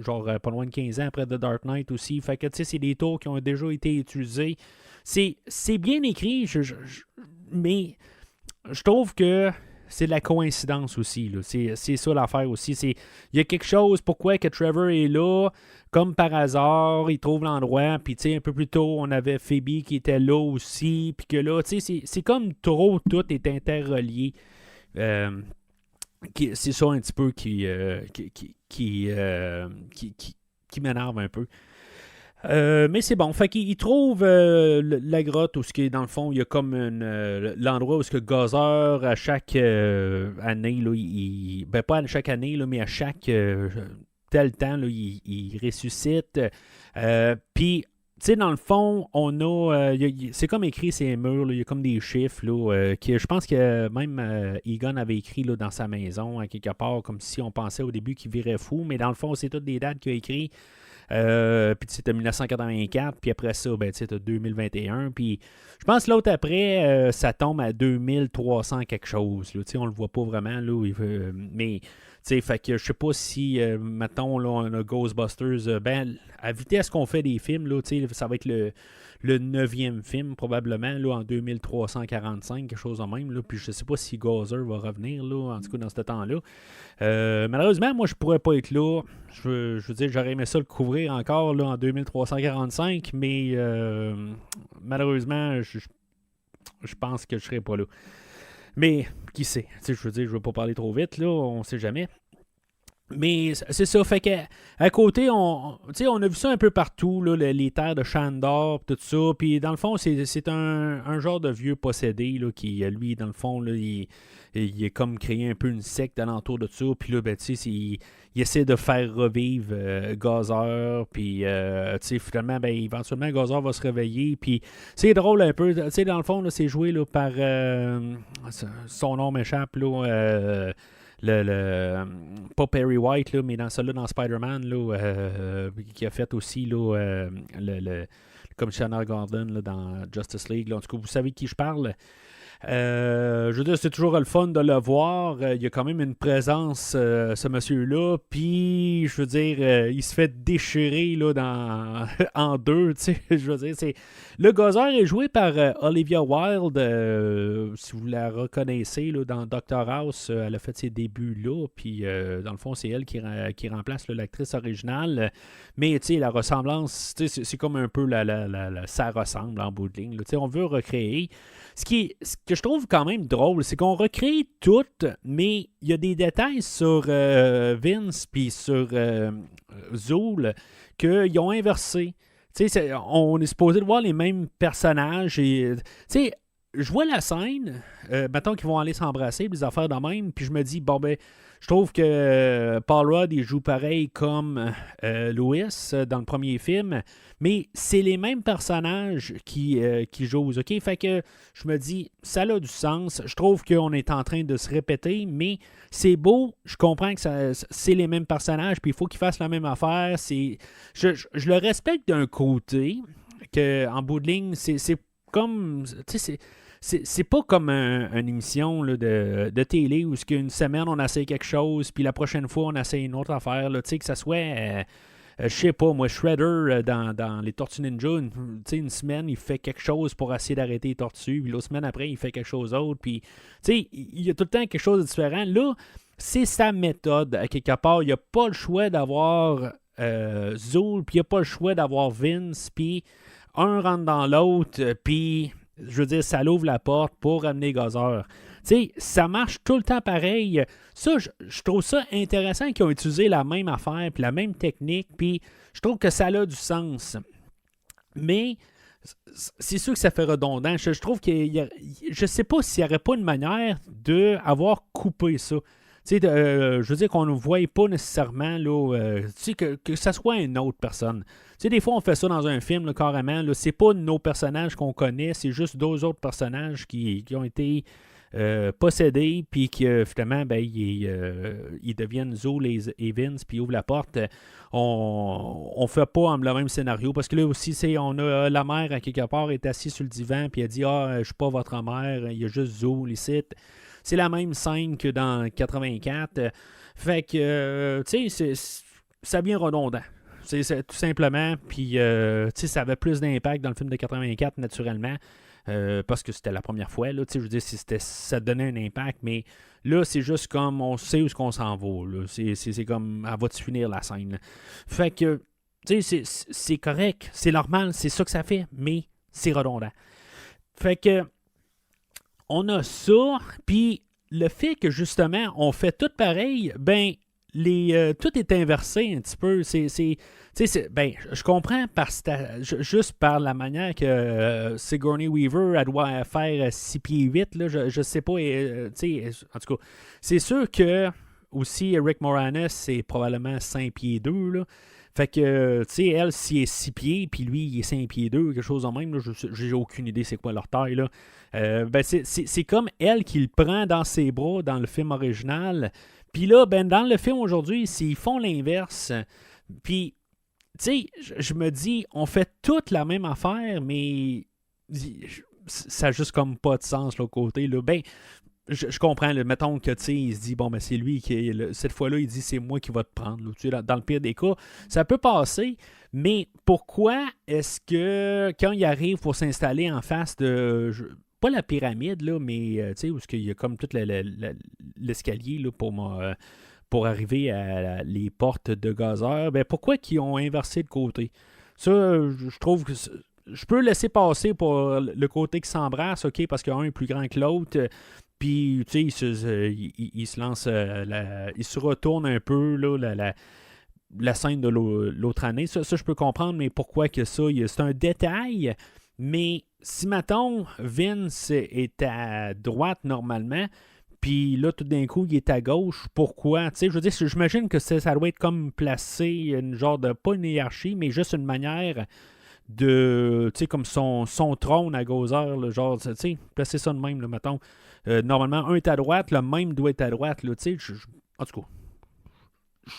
genre pas loin de 15 ans après The Dark Knight aussi. Fait que c'est des tours qui ont déjà été utilisés. C'est bien écrit, mais je trouve que c'est de la coïncidence aussi. Là. C'est ça l'affaire aussi. Il y a quelque chose, pourquoi que Trevor est là, comme par hasard, il trouve l'endroit, puis un peu plus tôt, on avait Phoebe qui était là aussi, puis que là, c'est comme trop, tout est interrelié. C'est ça un petit peu qui m'énerve un peu. Mais c'est bon. Fait qu'il trouve la grotte où, dans le fond, il y a comme l'endroit où Gozer, à chaque année, là, pas à chaque année, là, mais à chaque tel temps, là, il ressuscite. Puis, dans le fond, on a. C'est comme écrit ces murs, là, il y a comme des chiffres, là, je pense que même Egon avait écrit là, dans sa maison, à quelque part, comme si on pensait au début qu'il virait fou, mais dans le fond, c'est toutes des dates qu'il a écrit. Puis tu as 1984, puis après ça, tu as 2021, puis je pense que l'autre après, ça tombe à 2300 quelque chose, là, on le voit pas vraiment, là, mais fait que je sais pas si, mettons, là, on a Ghostbusters, à vitesse qu'on fait des films, là, ça va être le 9e film, probablement, là, en 2345, quelque chose de même. Là. Puis je ne sais pas si Gozer va revenir, là, en tout cas, dans ce temps-là. Malheureusement, moi, je pourrais pas être là. Je veux dire, j'aurais aimé ça le couvrir encore là, en 2345, mais malheureusement, je pense que je serai pas là. Mais, qui sait? Je veux dire, je ne veux pas parler trop vite, là, on sait jamais. Mais c'est ça, fait que à côté, on a vu ça un peu partout, là, les terres de Shandor, tout ça. Puis dans le fond, c'est un genre de vieux possédé là, qui, lui, dans le fond, là, il est comme créé un peu une secte alentour de ça. Puis là, il essaie de faire revivre Gozer. Puis, finalement, éventuellement, Gozer va se réveiller. Puis c'est drôle un peu. Dans le fond, là, c'est joué là, par... son nom m'échappe, là... pas Perry White, là, mais dans celui-là, dans Spider-Man, là, qui a fait aussi là, le commissaire Gordon là, dans Justice League. Là. En tout cas, vous savez de qui je parle. Je veux dire, c'est toujours le fun de le voir. Il y a quand même une présence, ce monsieur-là. Puis, je veux dire, il se fait déchirer là, en deux. Je veux dire, le Gozer est joué par Olivia Wilde. Si vous la reconnaissez là, dans Doctor House, elle a fait ses débuts là. Puis, dans le fond, c'est elle qui remplace là, l'actrice originale. Mais, la ressemblance, c'est comme un peu ça ressemble en bout de ligne. Là. On veut recréer. Ce que je trouve quand même drôle, c'est qu'on recrée tout, mais il y a des détails sur Vince puis sur Zool qu'ils ont inversé. On est supposé de voir les mêmes personnages. Et, je vois la scène, mettons qu'ils vont aller s'embrasser, des affaires de même, puis je me dis, je trouve que Paul Rudd, il joue pareil comme Louis dans le premier film, mais c'est les mêmes personnages qui jouent, OK? Fait que je me dis, ça a du sens. Je trouve qu'on est en train de se répéter, mais c'est beau. Je comprends que c'est les mêmes personnages, puis il faut qu'ils fassent la même affaire. Je le respecte d'un côté, qu'en bout de ligne, c'est comme... C'est pas comme une émission là, de télé où une semaine on essaie quelque chose, puis la prochaine fois on essaie une autre affaire. Là, que ça soit, je sais pas, moi, Shredder dans les Tortues Ninja, une semaine il fait quelque chose pour essayer d'arrêter les tortues, puis l'autre semaine après il fait quelque chose d'autre, puis il y a tout le temps quelque chose de différent. Là, c'est sa méthode, à quelque part. Il n'y a pas le choix d'avoir Zool, puis il n'y a pas le choix d'avoir Vince, puis un rentre dans l'autre, puis... Je veux dire, ça l'ouvre la porte pour amener Gozer. Ça marche tout le temps pareil. Ça, je trouve ça intéressant qu'ils ont utilisé la même affaire, puis la même technique, puis je trouve que ça a du sens. Mais c'est sûr que ça fait redondant. Je trouve je sais pas s'il n'y aurait pas une manière d'avoir coupé ça. Je veux dire qu'on ne voit pas nécessairement là, que ça soit une autre personne. Des fois, on fait ça dans un film, là, carrément. Là, c'est pas nos personnages qu'on connaît, c'est juste deux autres personnages qui ont été possédés, puis que finalement, ils deviennent Zool et Vince, puis ils ouvrent la porte. On fait pas le même scénario, parce que là aussi, on a la mère, à quelque part, est assise sur le divan, puis elle dit « Ah, je suis pas votre mère, il y a juste Zool ici. » C'est la même scène que dans 84. Fait que, ça devient redondant. C'est tout simplement. Puis, ça avait plus d'impact dans le film de 84, naturellement. parce que c'était la première fois. Là, je veux dire, ça donnait un impact, mais là, c'est juste comme on sait où est-ce qu'on s'en va. Là. C'est comme, elle va-tu finir la scène? Là. Fait que, c'est correct, c'est normal, c'est ça que ça fait, mais c'est redondant. Fait que, on a ça, puis le fait que justement, on fait tout pareil, ben, tout est inversé un petit peu. Je comprends juste par la manière que Sigourney Weaver, elle doit faire 6 pieds 8, là, je sais pas, en tout cas, c'est sûr que aussi Rick Moranis, c'est probablement 5 pieds 2, là. Fait que, elle, si elle est 6 pieds, puis lui, il est 5 pieds 2, quelque chose en même, là, j'ai aucune idée c'est quoi leur taille, là. C'est comme elle qui le prend dans ses bras dans le film original. Puis là, dans le film aujourd'hui, s'ils font l'inverse, puis, je me dis, on fait toute la même affaire, mais ça n'a juste comme pas de sens, l'autre côté, là. Je comprends, là, mettons que, il se dit, bon, c'est lui qui, cette fois-là, il dit, c'est moi qui va te prendre, là. Dans le pire des cas, ça peut passer, mais pourquoi est-ce que, quand il arrive pour s'installer en face de... pas la pyramide, là, mais où il y a comme tout l'escalier là, pour arriver à les portes de Gozer, pourquoi qu'ils ont inversé de côté? Ça, je trouve que je peux laisser passer pour le côté qui s'embrasse, OK, parce qu'un est plus grand que l'autre, puis il se lance, il se retourne un peu, là, la scène de l'autre année. Ça, je peux comprendre, mais pourquoi que ça? C'est un détail, mais si, mettons, Vince est à droite normalement, puis là, tout d'un coup, il est à gauche, pourquoi? Je veux dire, j'imagine que ça doit être comme placé, une genre de, pas une hiérarchie, mais juste une manière de, comme son trône à Gozer, là, genre, placer ça de même, là, mettons. Normalement, un est à droite, le même doit être à droite, là, en tout cas.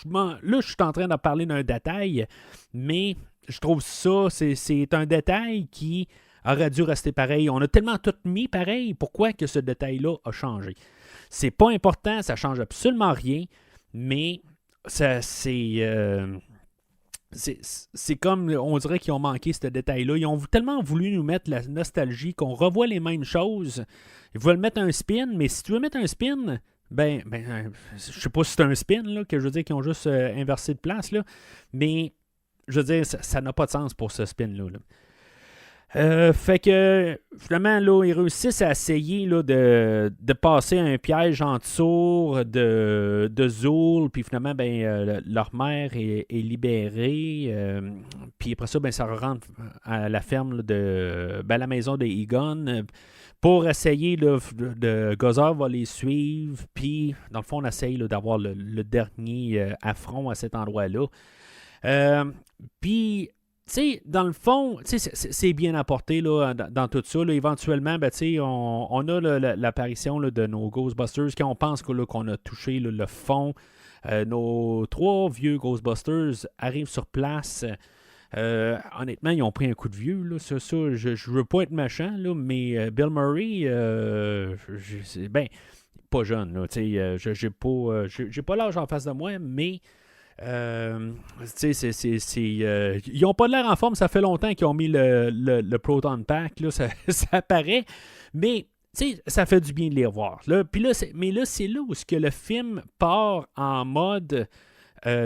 Là, je suis en train de parler d'un détail, mais je trouve ça, c'est un détail qui aurait dû rester pareil. On a tellement tout mis pareil, pourquoi que ce détail-là a changé? C'est pas important, ça change absolument rien, mais c'est comme, on dirait qu'ils ont manqué ce détail-là. Ils ont tellement voulu nous mettre la nostalgie qu'on revoit les mêmes choses. Ils veulent mettre un spin, mais si tu veux mettre un spin, je sais pas si c'est un spin, là, que je veux dire qu'ils ont juste inversé de place, là, mais je veux dire, ça n'a pas de sens pour ce spin-là. Fait que finalement, là, ils réussissent à essayer là, de passer un piège en dessous de Zool, puis finalement, leur mère est libérée. Puis après ça, ça rentre à la ferme là, à la maison de Egon. Pour essayer, de Gozer va les suivre, puis dans le fond, on essaye là, d'avoir le dernier affront à cet endroit-là. Puis, dans le fond, c'est bien apporté là, dans tout ça. Là. Éventuellement, on a l'apparition là, de nos Ghostbusters quand on pense qu'on a touché là, le fond. Nos 3 vieux Ghostbusters arrivent sur place. Honnêtement, ils ont pris un coup de vieux. Là, ça, je veux pas être méchant, là, mais Bill Murray, pas jeune. Là, j'ai pas l'âge en face de moi, mais ils n'ont pas l'air en forme. Ça fait longtemps qu'ils ont mis le Proton Pack. Là, ça apparaît. Mais ça fait du bien de les revoir. Là. Puis là, mais là, c'est là où ce que le film part en mode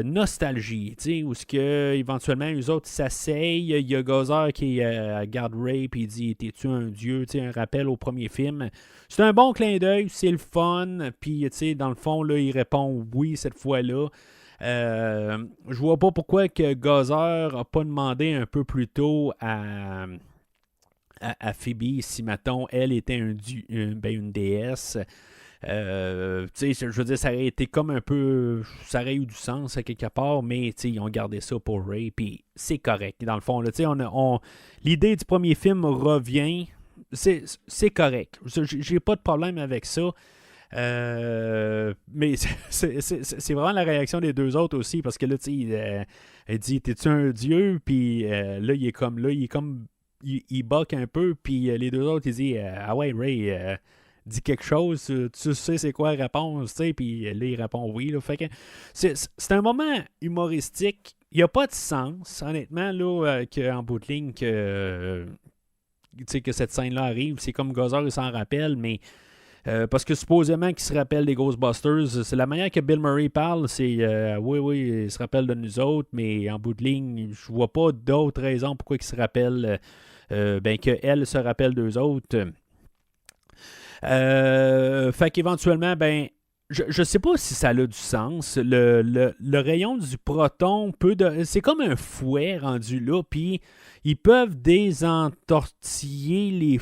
nostalgie, où ce que éventuellement eux autres s'asseyent, il y a Gozer qui regarde Ray puis il dit t'es-tu un dieu, un rappel au premier film. C'est un bon clin d'œil, c'est le fun, puis dans le fond là, il répond oui cette fois-là. Je vois pas pourquoi que Gozer a pas demandé un peu plus tôt à Phoebe si mettons elle était une déesse. Je veux dire, ça aurait été comme un peu. Ça aurait eu du sens à quelque part, mais ils ont gardé ça pour Ray, puis c'est correct. Dans le fond, là, l'idée du premier film revient. C'est correct. J'ai pas de problème avec ça. Mais c'est vraiment la réaction des deux autres aussi, parce que là, elle dit t'es-tu un dieu? Puis là, il est comme. Il buck un peu, puis les deux autres, ils disent ah ouais, Ray. Dit quelque chose, tu sais c'est quoi la réponse, puis là, il répond oui. Là. Fait que c'est un moment humoristique. Il n'y a pas de sens, honnêtement, là, qu'en bout de ligne, que que cette scène-là arrive. C'est comme Gozer, il s'en rappelle, mais parce que supposément qu'il se rappelle des Ghostbusters, c'est la manière que Bill Murray parle, c'est oui, il se rappelle de nous autres, mais en bout de ligne, je vois pas d'autres raisons pourquoi il se rappelle, qu'elle se rappelle d'eux autres. Fait qu'éventuellement, je sais pas si ça a du sens. Le rayon du proton c'est comme un fouet rendu là, puis ils peuvent désentortiller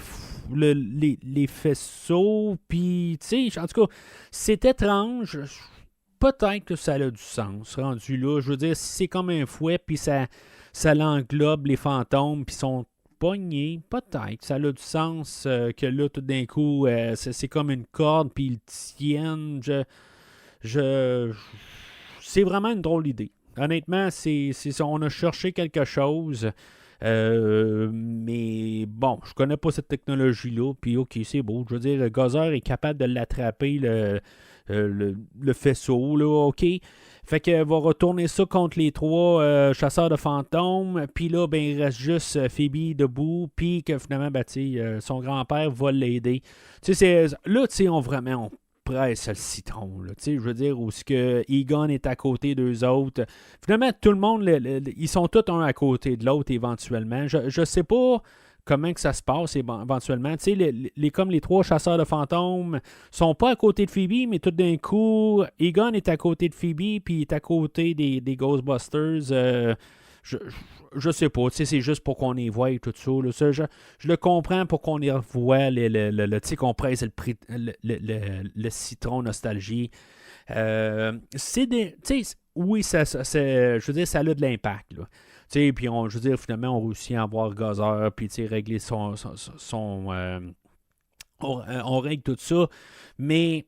les faisceaux, puis tu sais, en tout cas, c'est étrange. Peut-être que ça a du sens rendu là. Je veux dire, si c'est comme un fouet, puis ça l'englobe les fantômes, puis sont pognés, peut-être. Ça a du sens que là, tout d'un coup, c'est comme une corde, puis ils tiennent. C'est vraiment une drôle d'idée. Honnêtement, on a cherché quelque chose. Mais bon, je connais pas cette technologie-là, puis ok, c'est beau. Je veux dire, le Gozer est capable de l'attraper, le faisceau, là, ok. Fait qu'elle va retourner ça contre les 3 chasseurs de fantômes, puis là, il reste juste Phoebe debout, puis que finalement, son grand-père va l'aider. Tu sais, là, tu sais, on presse le citron, là, je veux dire, où ce que Egon est à côté d'eux autres. Finalement, tout le monde, ils sont tous un à côté de l'autre éventuellement. Je sais pas comment que ça se passe éventuellement. Tu sais, comme les 3 chasseurs de fantômes sont pas à côté de Phoebe, mais tout d'un coup, Egon est à côté de Phoebe, puis il est à côté des Ghostbusters. Je sais pas, tu sais, c'est juste pour qu'on y voie et tout ça. Là. Ça je le comprends pour qu'on y revoie, tu sais, qu'on presse le citron nostalgie. C'est des. Tu sais, oui, je veux dire, ça a de l'impact. Là. Tu sais, puis je veux dire, finalement, on réussit à avoir Gozer, puis tu sais, régler on règle tout ça. Mais.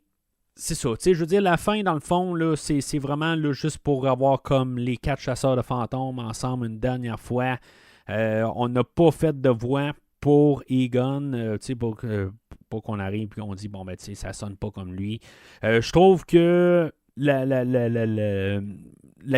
C'est ça, tu sais, je veux dire, la fin, dans le fond, là, c'est vraiment là, juste pour avoir comme les 4 chasseurs de fantômes ensemble une dernière fois. On n'a pas fait de voix pour Egon, tu sais, pour qu'on arrive et qu'on dit, bon, tu sais, ça sonne pas comme lui. Je trouve que la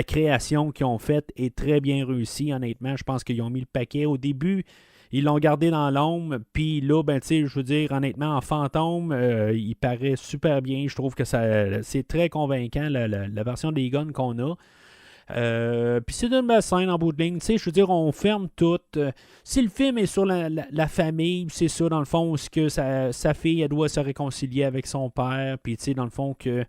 création qu'ils ont faite est très bien réussie, honnêtement. Je pense qu'ils ont mis le paquet au début. Ils l'ont gardé dans l'ombre, puis là, tu sais, je veux dire, honnêtement, en fantôme, il paraît super bien. Je trouve que c'est très convaincant, la version des guns qu'on a. Puis c'est une belle scène en bout de ligne. Tu sais, je veux dire, on ferme tout. Si le film est sur la famille, c'est ça, dans le fond, où que sa fille, elle doit se réconcilier avec son père, puis tu sais, dans le fond, que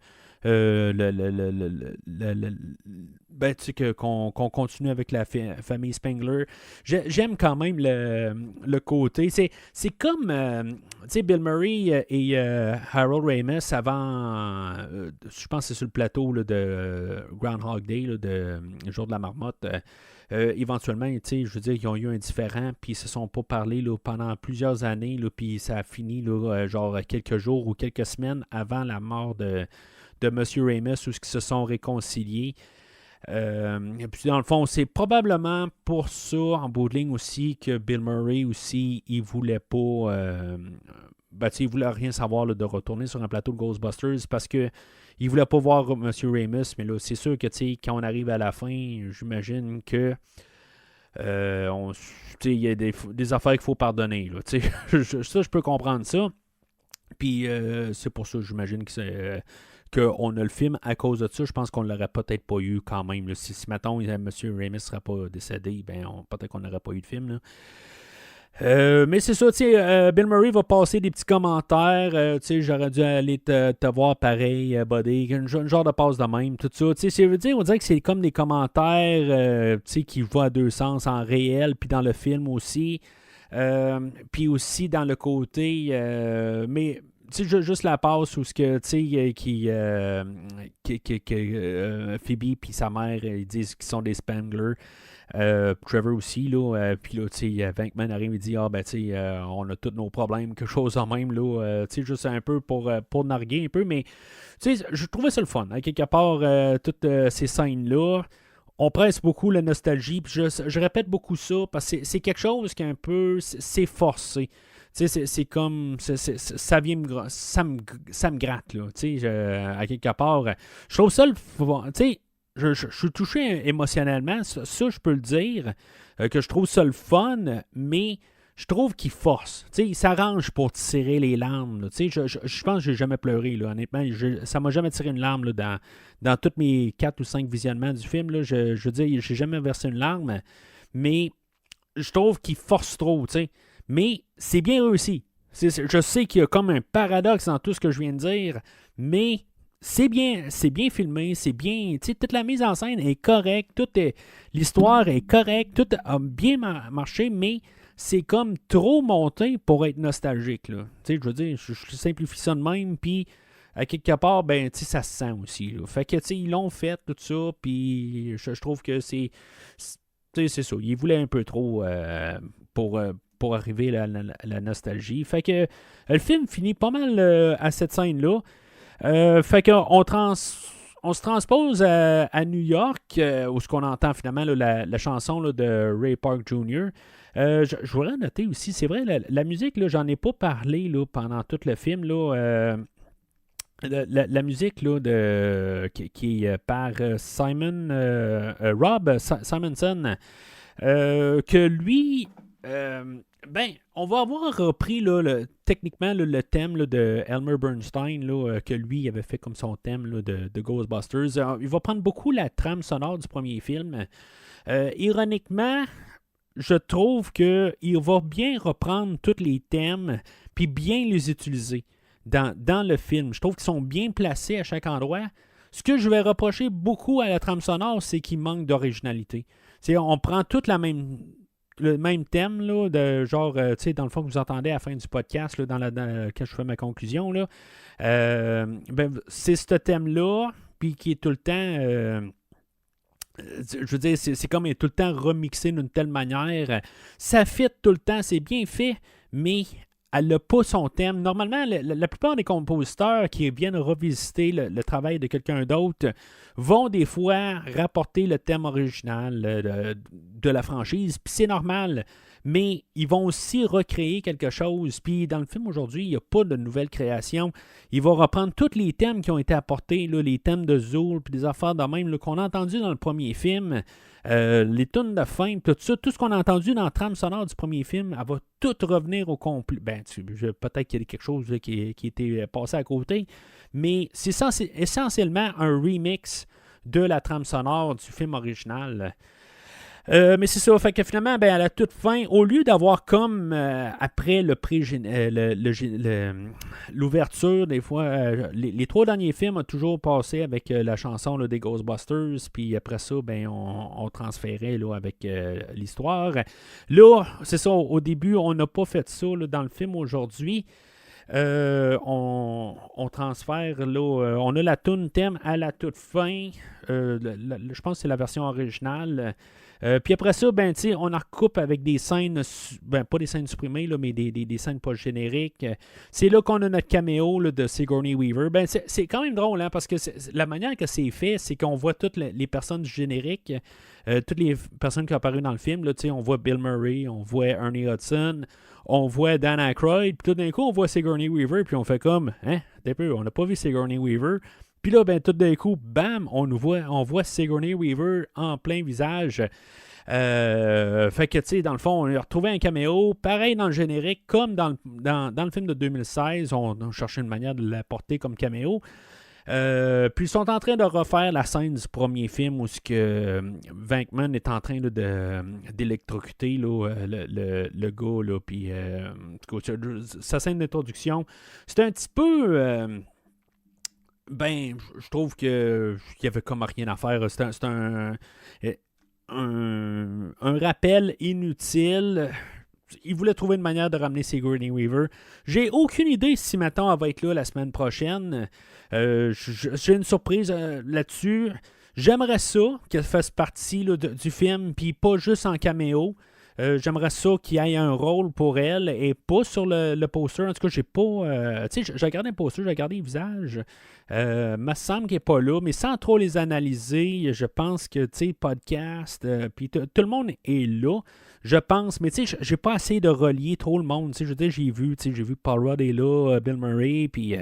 qu'on continue avec la famille Spengler. J'aime quand même le côté. C'est comme Bill Murray et Harold Ramis avant, je pense que c'est sur le plateau là, de Groundhog Day, là, de Jour de la marmotte. Éventuellement, je veux dire, ils ont eu un différend, puis ils se sont pas parlé là, pendant plusieurs années, puis ça a fini là, genre quelques jours ou quelques semaines avant la mort de M. Ramis, où ils se sont réconciliés. Et puis dans le fond, c'est probablement pour ça, en bout de ligne aussi, que Bill Murray aussi, il voulait pas... il voulait rien savoir là, de retourner sur un plateau de Ghostbusters parce que il voulait pas voir M. Ramis, mais là, c'est sûr que quand on arrive à la fin, j'imagine que il y a des affaires qu'il faut pardonner. Là, ça, je peux comprendre ça. Puis c'est pour ça, j'imagine que qu'on a le film à cause de ça. Je pense qu'on ne l'aurait peut-être pas eu quand même. Là. Si mettons, M. Ramis ne serait pas décédé, peut-être qu'on n'aurait pas eu de film. Là. Mais c'est ça, Bill Murray va passer des petits commentaires. J'aurais dû aller te voir pareil, buddy. Un genre de passe de même, tout ça. On dirait que c'est comme des commentaires qui vont à deux sens, en réel, puis dans le film aussi. Puis aussi dans le côté. Mais. Juste la passe où ce que Phoebe et sa mère ils disent qu'ils sont des Spengler. Trevor aussi, là. Puis là, Venkman arrive et dit on a tous nos problèmes, quelque chose en même, là. Juste un peu pour narguer un peu, mais je trouvais ça le fun. Hein, quelque part, toutes ces scènes-là. On presse beaucoup la nostalgie, puis je répète beaucoup ça, parce que c'est quelque chose qui est un peu. C'est forcé. C'est comme. Ça vient ça me gratte, là. À quelque part. Je trouve ça le. Je suis touché émotionnellement. Ça, je peux le dire. Que je trouve ça le fun, mais je trouve qu'il force. Tu sais, il s'arrange pour tirer les larmes. Là. Tu sais, je pense que j'ai jamais pleuré, là, honnêtement. Ça m'a jamais tiré une larme là, dans tous mes 4 ou 5 visionnements du film. Là. Je veux dire, j'ai jamais versé une larme. Mais je trouve qu'il force trop, tu sais. Mais c'est bien réussi. Je sais qu'il y a comme un paradoxe dans tout ce que je viens de dire, mais c'est bien filmé, c'est bien, tu sais, toute la mise en scène est correcte, l'histoire est correcte, tout a bien marché, mais c'est comme trop monté pour être nostalgique, là. Tu sais, je veux dire, je simplifie ça de même, puis à quelque part, ben, tu sais, ça se sent aussi, là. Fait que, tu sais, ils l'ont fait, tout ça, puis je trouve que c'est ça. Ils voulaient un peu trop pour arriver à la nostalgie. Fait que le film finit pas mal à cette scène-là. Fait qu'on on se transpose à New York, où ce qu'on entend finalement là, la chanson là, de Ray Park Jr. Je voudrais noter aussi, c'est vrai, la musique, là, j'en ai pas parlé là, pendant tout le film. Là, la musique là, qui est par Rob Simonson, que lui, on va avoir repris là, techniquement là, le thème là, de Elmer Bernstein, là, que lui avait fait comme son thème là, de Ghostbusters. Il va prendre beaucoup la trame sonore du premier film. Ironiquement, je trouve qu'il va bien reprendre tous les thèmes puis bien les utiliser dans le film. Je trouve qu'ils sont bien placés à chaque endroit. Ce que je vais reprocher beaucoup à la trame sonore, c'est qu'il manque d'originalité. On prend le même thème, là, de genre, tu sais, dans le fond que vous entendez à la fin du podcast, là, quand je fais ma conclusion, là, c'est ce thème-là, puis qui est tout le temps... je veux dire, c'est comme il est tout le temps remixé d'une telle manière. Ça fit tout le temps, c'est bien fait, mais elle n'a pas son thème. Normalement, la plupart des compositeurs qui viennent revisiter le travail de quelqu'un d'autre vont des fois rapporter le thème original de la franchise, puis c'est normal. Mais ils vont aussi recréer quelque chose. Puis dans le film aujourd'hui, il n'y a pas de nouvelle création. Ils vont reprendre tous les thèmes qui ont été apportés, là, les thèmes de Zool, puis des affaires de même là, qu'on a entendu dans le premier film. Les tunes de fin, tout ça, tout ce qu'on a entendu dans la trame sonore du premier film, elle va tout revenir au complet. Peut-être qu'il y a quelque chose là, qui était passé à côté, mais c'est essentiellement un remix de la trame sonore du film original. Mais c'est ça, fait que finalement, à la toute fin, au lieu d'avoir comme après l'ouverture, des fois, les 3 derniers films ont toujours passé avec la chanson là, des Ghostbusters, puis après ça, on transférait là, avec l'histoire. Là, c'est ça, au début, on n'a pas fait ça là, dans le film aujourd'hui. On transfère là, on a la tune thème à la toute fin. Je pense que c'est la version originale. Puis après ça, on en recoupe avec des scènes, pas des scènes supprimées, là, mais des scènes pas génériques. C'est là qu'on a notre caméo là, de Sigourney Weaver. C'est quand même drôle, hein, parce que la manière que c'est fait, c'est qu'on voit toutes les personnes du générique, toutes les personnes qui ont apparu dans le film. Là, on voit Bill Murray, on voit Ernie Hudson, on voit Dan Aykroyd, puis tout d'un coup, on voit Sigourney Weaver, puis on fait comme, on n'a pas vu Sigourney Weaver. Puis là, tout d'un coup, bam, on voit Sigourney Weaver en plein visage. Fait que, tu sais, dans le fond, on a retrouvé un caméo, pareil dans le générique, comme dans le film de 2016, on cherchait une manière de l'apporter comme caméo. Puis ils sont en train de refaire la scène du premier film où Venkman est en train là, d'électrocuter là, le gars, là, puis sa scène d'introduction, c'est un petit peu... je trouve qu'il y avait comme rien à faire. C'est un rappel inutile. Il voulait trouver une manière de ramener Sigourney Weaver. J'ai aucune idée si maintenant elle va être là la semaine prochaine. J'ai une surprise là-dessus. J'aimerais ça qu'elle fasse partie là, du film, puis pas juste en caméo. J'aimerais ça qu'il y ait un rôle pour elle et pas sur le poster. En tout cas, j'ai pas... tu sais, j'ai regardé un poster, j'ai regardé les visages. Me semble qu'il n'est pas là, mais sans trop les analyser, je pense que, tu sais, podcast, puis tout le monde est là, je pense. Mais, tu sais, j'ai pas essayé de relier trop le monde. Tu sais, je veux dire, j'ai vu Paul Rudd est là, Bill Murray, puis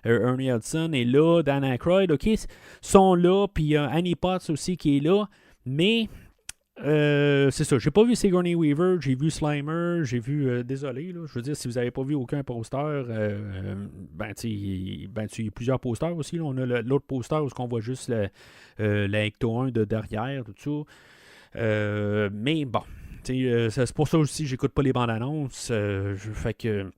Ernie Hudson est là, Dan Aykroyd, OK, sont là, puis Annie Potts aussi qui est là, mais... c'est ça, j'ai pas vu Sigourney Weaver, j'ai vu Slimer, j'ai vu, désolé, là, je veux dire, si vous n'avez pas vu aucun poster, il y a plusieurs posters aussi, là. On a l'autre poster où on voit juste la Ecto 1 de derrière, tout ça. Mais bon, c'est pour ça aussi que j'écoute pas les bandes annonces, fait que,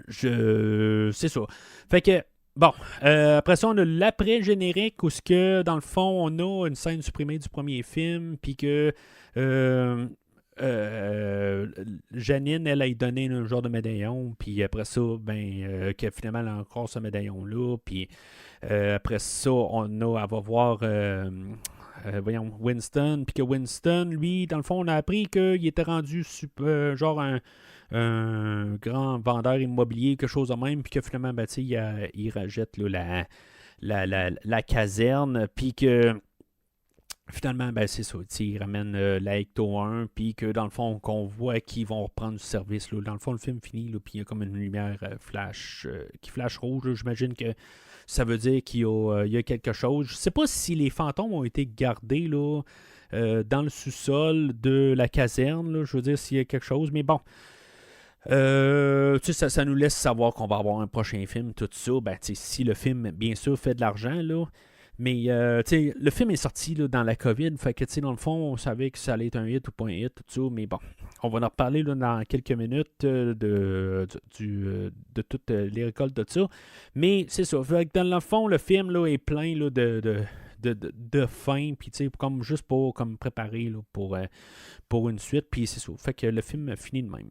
c'est ça. Fait que, bon, après ça, on a l'après-générique où, dans le fond, on a une scène supprimée du premier film, puis que Janine, elle a donné un genre de médaillon, puis après ça, que finalement, elle a encore ce médaillon-là, puis après ça, elle va voir Winston, puis que Winston, lui, dans le fond, on a appris qu'il était rendu genre un grand vendeur immobilier, quelque chose de même, puis que finalement, il rejette là, la caserne, puis que finalement, c'est ça, il ramène la Ecto 1, puis que dans le fond, qu'on voit qu'ils vont reprendre du service. Là. Dans le fond, le film finit, puis il y a comme une lumière qui flash rouge. Là. J'imagine que ça veut dire qu'il y a quelque chose. Je ne sais pas si les fantômes ont été gardés là, dans le sous-sol de la caserne. Là. Je veux dire s'il y a quelque chose, mais bon. Ça nous laisse savoir qu'on va avoir un prochain film, tout ça. Si le film, bien sûr, fait de l'argent, là. Mais le film est sorti là, dans la COVID, fait que dans le fond, on savait que ça allait être un hit ou pas un hit, tout ça, mais bon, on va en reparler là, dans quelques minutes de toutes les récoltes de ça. Mais c'est ça, fait que dans le fond, le film là, est plein là, de fin, puis comme juste pour comme préparer là, pour une suite, puis c'est ça. Fait que le film finit de même.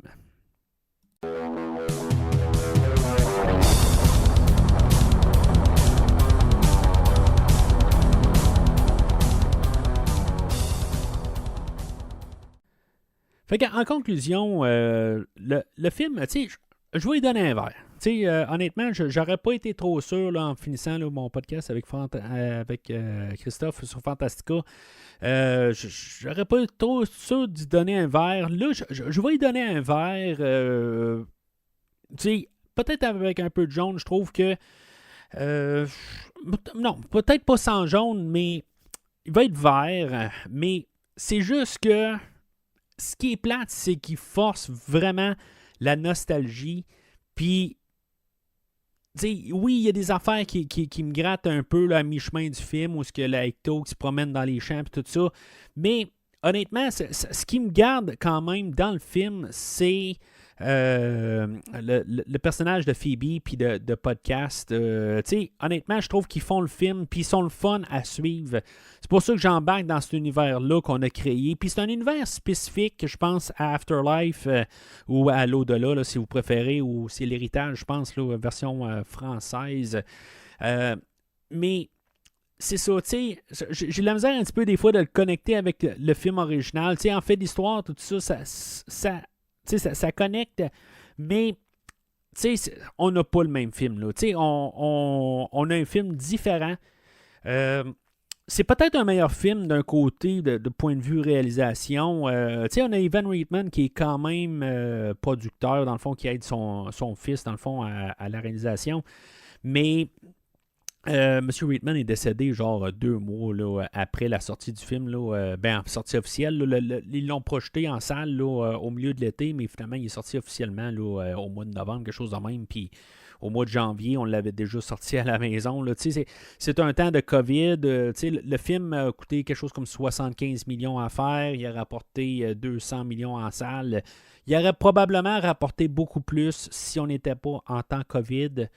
Fait qu'en conclusion, le film, je vais lui donner un verre. Honnêtement, j'aurais pas été trop sûr là, en finissant là, mon podcast avec Christophe sur Fantastica. J'aurais pas été trop sûr d'y donner un verre. Là, je vais lui donner un verre. Peut-être avec un peu de jaune, je trouve que... non, peut-être pas sans jaune, mais il va être vert. Mais c'est juste que... Ce qui est plate, c'est qu'il force vraiment la nostalgie. Puis, oui, il y a des affaires qui me grattent un peu là, à mi-chemin du film, où la Ecto qui se promène dans les champs et tout ça. Mais, honnêtement, ce qui me garde quand même dans le film, c'est le personnage de Phoebe puis de podcast. Honnêtement, je trouve qu'ils font le film puis ils sont le fun à suivre. C'est pour ça que j'embarque dans cet univers-là qu'on a créé. Puis c'est un univers spécifique, je pense, à Afterlife ou à l'au-delà, là, si vous préférez, ou c'est l'héritage, je pense, là, version française. Mais c'est ça, j'ai de la misère un petit peu des fois de le connecter avec le film original. En fait, l'histoire, tout ça, ça connecte, mais on n'a pas le même film. Là. On a un film différent. C'est peut-être un meilleur film d'un côté de point de vue réalisation. On a Ivan Reitman qui est quand même producteur, dans le fond, qui aide son fils, dans le fond, à la réalisation. Mais M. Reitman est décédé genre 2 mois là, après la sortie du film, là, sortie officielle. Là, ils l'ont projeté en salle là, au milieu de l'été, mais finalement il est sorti officiellement là, au mois de novembre, quelque chose de même. Puis au mois de janvier, on l'avait déjà sorti à la maison. Là. C'est un temps de COVID. Le film a coûté quelque chose comme 75 millions à faire. Il a rapporté 200 millions en salle. Il aurait probablement rapporté beaucoup plus si on n'était pas en temps COVID.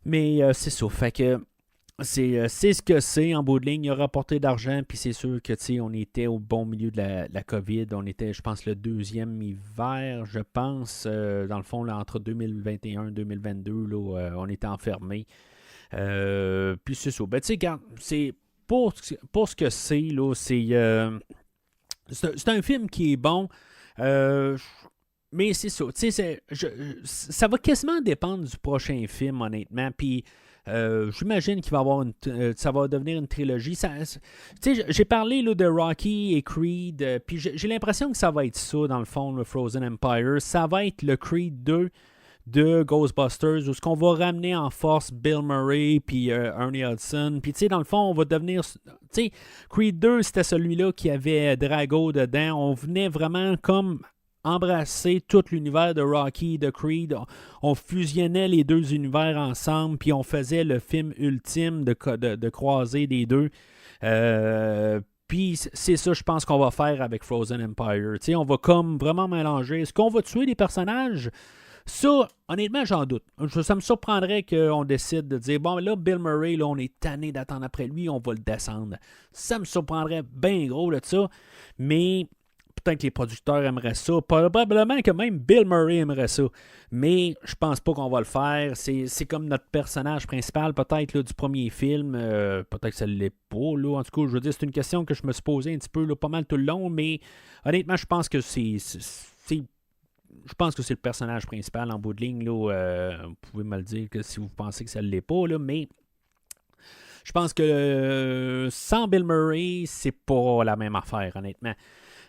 Mais c'est ça, fait que c'est ce que c'est en bout de ligne. Il a rapporté d'argent, puis c'est sûr que on était au bon milieu de la COVID. On était, je pense, le 2e hiver, je pense, dans le fond, là, entre 2021 et 2022, là, on était enfermés. Puis c'est ça. C'est pour ce que c'est, là, c'est un film qui est bon. Mais c'est ça, ça va quasiment dépendre du prochain film, honnêtement. Puis j'imagine qu'il va avoir ça va devenir une trilogie. J'ai parlé là, de Rocky et Creed, puis j'ai l'impression que ça va être ça, dans le fond, le Frozen Empire. Ça va être le Creed 2 de Ghostbusters, où ce qu'on va ramener en force Bill Murray puis Ernie Hudson. Puis tu sais, dans le fond, on va devenir... Tu sais, Creed 2, c'était celui-là qui avait Drago dedans. On venait vraiment comme embrasser tout l'univers de Rocky, de Creed. On fusionnait les deux univers ensemble, puis on faisait le film ultime de croiser les deux. Puis c'est ça, je pense qu'on va faire avec Frozen Empire. Tu sais, on va comme vraiment mélanger. Est-ce qu'on va tuer les personnages? Ça, honnêtement, j'en doute. Ça me surprendrait qu'on décide de dire, bon, là, Bill Murray, là, on est tanné d'attendre après lui, on va le descendre. Ça me surprendrait bien gros, là, de ça. Mais peut-être que les producteurs aimeraient ça. Probablement que même Bill Murray aimerait ça. Mais je pense pas qu'on va le faire. C'est comme notre personnage principal, peut-être, là, du premier film. Peut-être que ça ne l'est pas, là. En tout cas, je veux dire, c'est une question que je me suis posée un petit peu, là, pas mal tout le long. Mais honnêtement, je pense que je pense que c'est le personnage principal en bout de ligne. Là, vous pouvez me le dire que si vous pensez que ça ne l'est pas, là, mais je pense que sans Bill Murray, c'est pas la même affaire, honnêtement.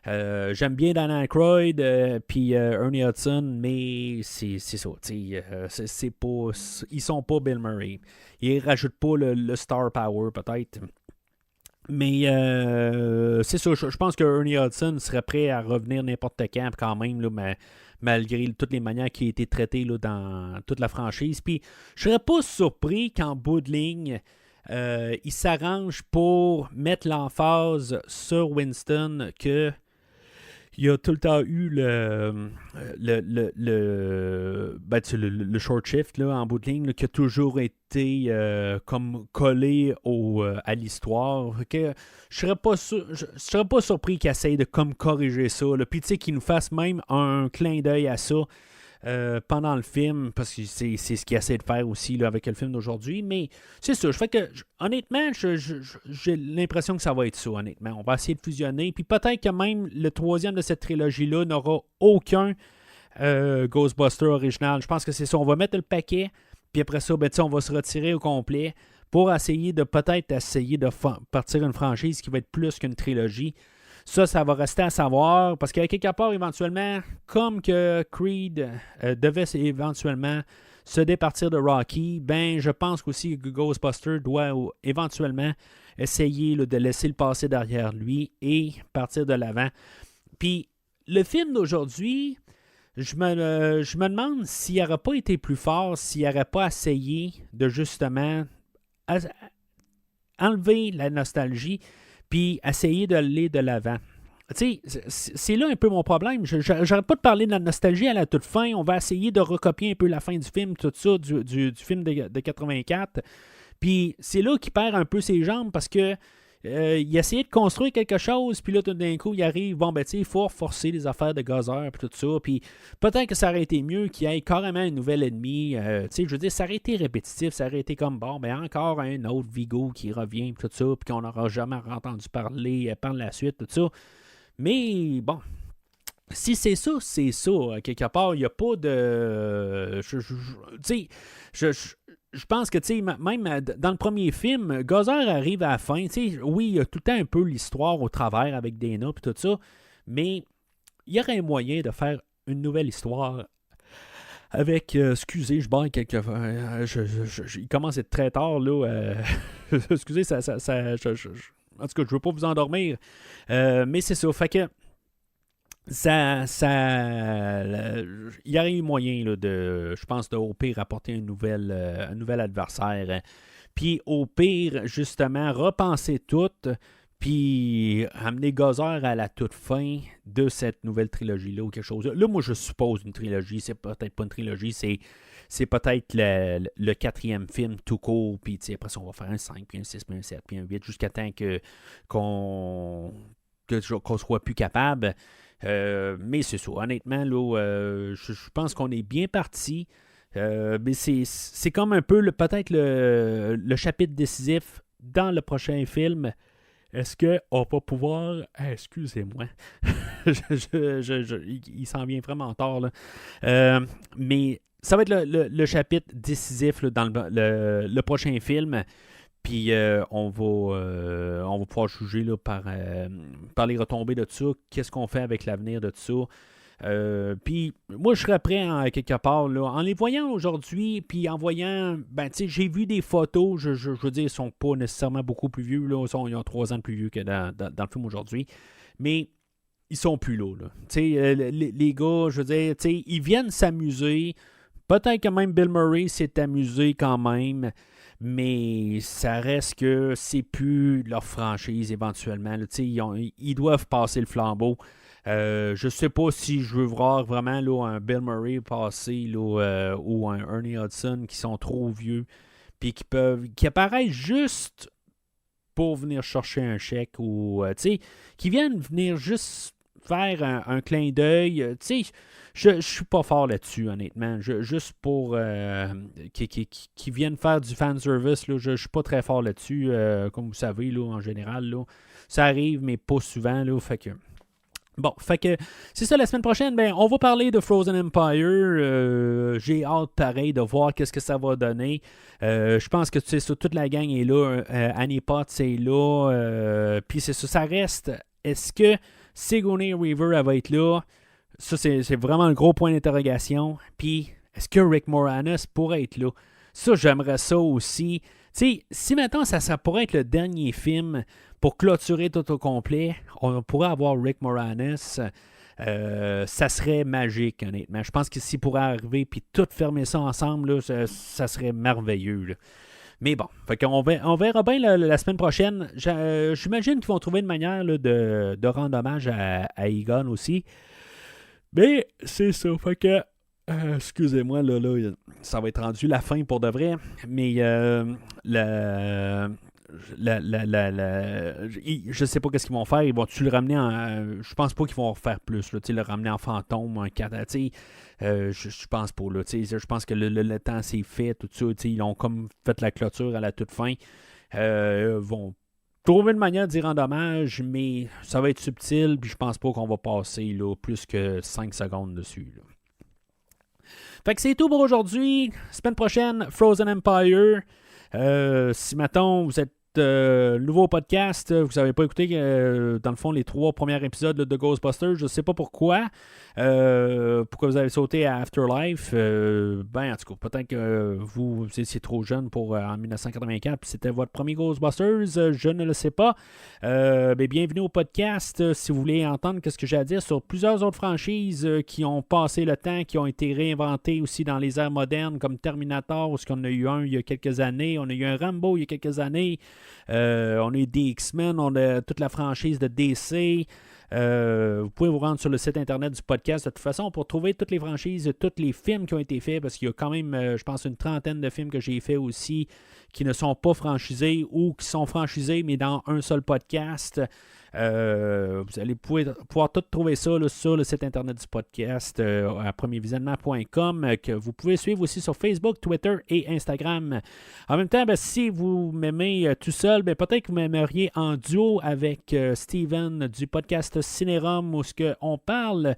J'aime bien Dan Aykroyd puis Ernie Hudson, mais c'est ça. C'est pas, ils sont pas Bill Murray. Ils rajoutent pas le star power, peut-être. Mais c'est ça, je pense que Ernie Hudson serait prêt à revenir n'importe quand même, là, mais, malgré toutes les manières qui ont été traitées là, dans toute la franchise. Puis je serais pas surpris qu'en bout de ligne, il s'arrange pour mettre l'emphase sur Winston que il a tout le temps eu le short shift là, en bout de ligne là, qui a toujours été comme collé à l'histoire. Que je serais pas surpris qu'il essaye de comme corriger ça. Puis tu sais qu'il nous fasse même un clin d'œil à ça pendant le film, parce que c'est ce qu'il essaie de faire aussi là, avec le film d'aujourd'hui. Mais c'est ça. Honnêtement, j'ai l'impression que ça va être ça, honnêtement. On va essayer de fusionner. Puis peut-être que même le troisième de cette trilogie-là n'aura aucun Ghostbuster original. Je pense que c'est ça. On va mettre le paquet, puis après ça, on va se retirer au complet pour essayer de partir une franchise qui va être plus qu'une trilogie. Ça va rester à savoir, parce qu'à quelque part, éventuellement, comme que Creed devait éventuellement se départir de Rocky, ben je pense qu'aussi que Ghostbuster doit éventuellement essayer de laisser le passé derrière lui et partir de l'avant. Puis, le film d'aujourd'hui, je me demande s'il n'aurait pas été plus fort, s'il n'aurait pas essayé de justement enlever la nostalgie puis essayer d'aller de l'avant. Tu sais, c'est là un peu mon problème. J'arrête pas de parler de la nostalgie à la toute fin. On va essayer de recopier un peu la fin du film, tout ça, du film de 84. Puis c'est là qu'il perd un peu ses jambes parce que il essayait de construire quelque chose, puis là, tout d'un coup, il arrive, bon, ben, tu sais, il faut forcer les affaires de Gozer, puis tout ça, puis peut-être que ça aurait été mieux qu'il y ait carrément un nouvel ennemi, tu sais, je veux dire, ça aurait été répétitif, ça aurait été comme, bon, ben, encore un autre Vigo qui revient, puis tout ça, puis qu'on n'aura jamais entendu parler par la suite, tout ça. Mais, bon, si c'est ça, c'est ça. Quelque part, il n'y a pas de... Tu sais, je pense que, tu sais, même dans le premier film, Gozer arrive à la fin. Tu sais, oui, il y a tout le temps un peu l'histoire au travers avec Dana et tout ça, mais il y aurait un moyen de faire une nouvelle histoire avec... excusez, je barre quelque... il commence à être très tard, là. Excusez, en tout cas, je ne veux pas vous endormir. Mais c'est ça, fait que... il y aurait eu moyen là, je pense, de au pire apporter un nouvel adversaire. Puis au pire, justement, repenser tout, puis amener Gozer à la toute fin de cette nouvelle trilogie-là ou quelque chose. Là, moi, je suppose une trilogie. C'est peut-être pas une trilogie, c'est peut-être le quatrième film tout court, puis après ça, on va faire un 5, puis un 6, puis un 7, puis un 8, jusqu'à temps qu'on soit plus capable. Mais c'est ça, honnêtement, là, je pense qu'on est bien parti. Mais c'est comme un peu peut-être le chapitre décisif dans le prochain film. Est-ce qu'on va pouvoir... excusez-moi. Il s'en vient vraiment tard. Là. Mais ça va être le chapitre décisif là, dans le prochain film. Puis on va pouvoir juger là, par les retombées de ça. Qu'est-ce qu'on fait avec l'avenir de ça? Puis moi, je serais prêt quelque part, là, en les voyant aujourd'hui, puis en voyant, ben, tu sais, j'ai vu des photos, je veux dire, ils sont pas nécessairement beaucoup plus vieux, là, ils ont 3 ans de plus vieux que dans le film aujourd'hui, mais ils sont plus là. Tu sais, les gars, je veux dire, tu sais, ils viennent s'amuser, peut-être que même Bill Murray s'est amusé quand même, mais ça reste que c'est plus leur franchise éventuellement. Là, ils doivent passer le flambeau. Je sais pas si je veux voir vraiment là, un Bill Murray passer là, ou un Ernie Hudson qui sont trop vieux puis qui apparaissent juste pour venir chercher un chèque ou qui viennent venir juste faire un clin d'œil. Je suis pas fort là-dessus, honnêtement. Juste pour qui viennent faire du fanservice, là, je suis pas très fort là-dessus. Comme vous savez, là, en général, là, ça arrive, mais pas souvent. Là, fait que c'est ça, la semaine prochaine, ben, on va parler de Frozen Empire. J'ai hâte, pareil, de voir qu'est-ce que ça va donner. Je pense que ça, toute la gang est là. Annie Potts est là. Puis c'est ça reste. Est-ce que Sigourney Weaver elle va être là? Ça, c'est vraiment un gros point d'interrogation. Puis, est-ce que Rick Moranis pourrait être là? Ça, j'aimerais ça aussi. Tu sais, si maintenant ça pourrait être le dernier film pour clôturer tout au complet, on pourrait avoir Rick Moranis. Ça serait magique, honnêtement. Je pense que s'il pourrait arriver puis tout fermer ça ensemble, là, ça serait merveilleux. Là. Mais bon, on verra bien la semaine prochaine. J'imagine qu'ils vont trouver une manière là, de rendre hommage à Egon aussi. Mais c'est ça. Fait que excusez-moi, là, ça va être rendu la fin pour de vrai. Mais je sais pas qu'est-ce qu'ils vont faire. Ils vont-tu le ramener en. Je pense pas qu'ils vont faire plus. Là, le ramener en fantôme, un cadavre. Je pense pas. Là, je pense que le temps s'est fait. Tout ça. Ils ont comme fait la clôture à la toute fin. Vont trouver une manière d'y rendre hommage, mais ça va être subtil. Puis je pense pas qu'on va passer là, plus que 5 secondes dessus. Là. Fait que c'est tout pour aujourd'hui. Semaine prochaine, Frozen Empire. Si maintenant vous êtes nouveau podcast, vous n'avez pas écouté dans le fond les 3 premiers épisodes de Ghostbusters, je ne sais pas pourquoi. Pourquoi vous avez sauté à Afterlife. En tout cas, peut-être que vous étiez trop jeune pour en 1984 puis c'était votre premier Ghostbusters, je ne le sais pas. Bienvenue au podcast. Si vous voulez entendre ce que j'ai à dire sur plusieurs autres franchises qui ont passé le temps, qui ont été réinventées aussi dans les ères modernes, comme Terminator, où on a eu un il y a quelques années, on a eu un Rambo il y a quelques années, on a eu des X-Men, on a toute la franchise de DC. Vous pouvez vous rendre sur le site internet du podcast de toute façon pour trouver toutes les franchises, tous les films qui ont été faits, parce qu'il y a quand même, je pense, une trentaine de films que j'ai fait aussi qui ne sont pas franchisés ou qui sont franchisés mais dans un seul podcast. Vous allez pouvoir tout trouver ça là, sur le site internet du podcast à premiervisionnement.com que vous pouvez suivre aussi sur Facebook, Twitter et Instagram. En même temps, si vous m'aimez tout seul, peut-être que vous m'aimeriez en duo avec Steven du podcast Cinérum où on parle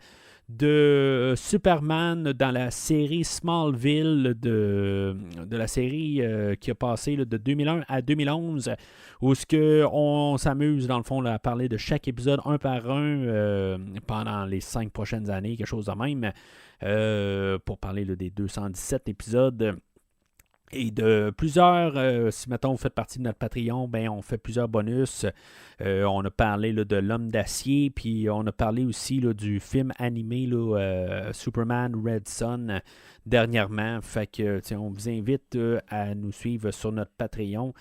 de Superman dans la série Smallville de la série qui a passé là, de 2001 à 2011 où on s'amuse dans le fond là, à parler de chaque épisode un par un pendant les 5 prochaines années, quelque chose de même pour parler là, des 217 épisodes. Et de plusieurs, si mettons vous faites partie de notre Patreon, on fait plusieurs bonus. On a parlé là, de l'Homme d'Acier, puis on a parlé aussi là, du film animé là, Superman Red Son dernièrement. Fait que on vous invite à nous suivre sur notre Patreon.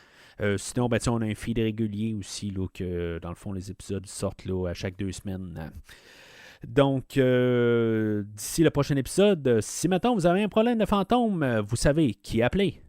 Sinon, on a un feed régulier aussi, là, que dans le fond, les épisodes sortent là, à chaque 2 semaines. Donc, d'ici le prochain épisode, si maintenant vous avez un problème de fantôme, vous savez qui appeler.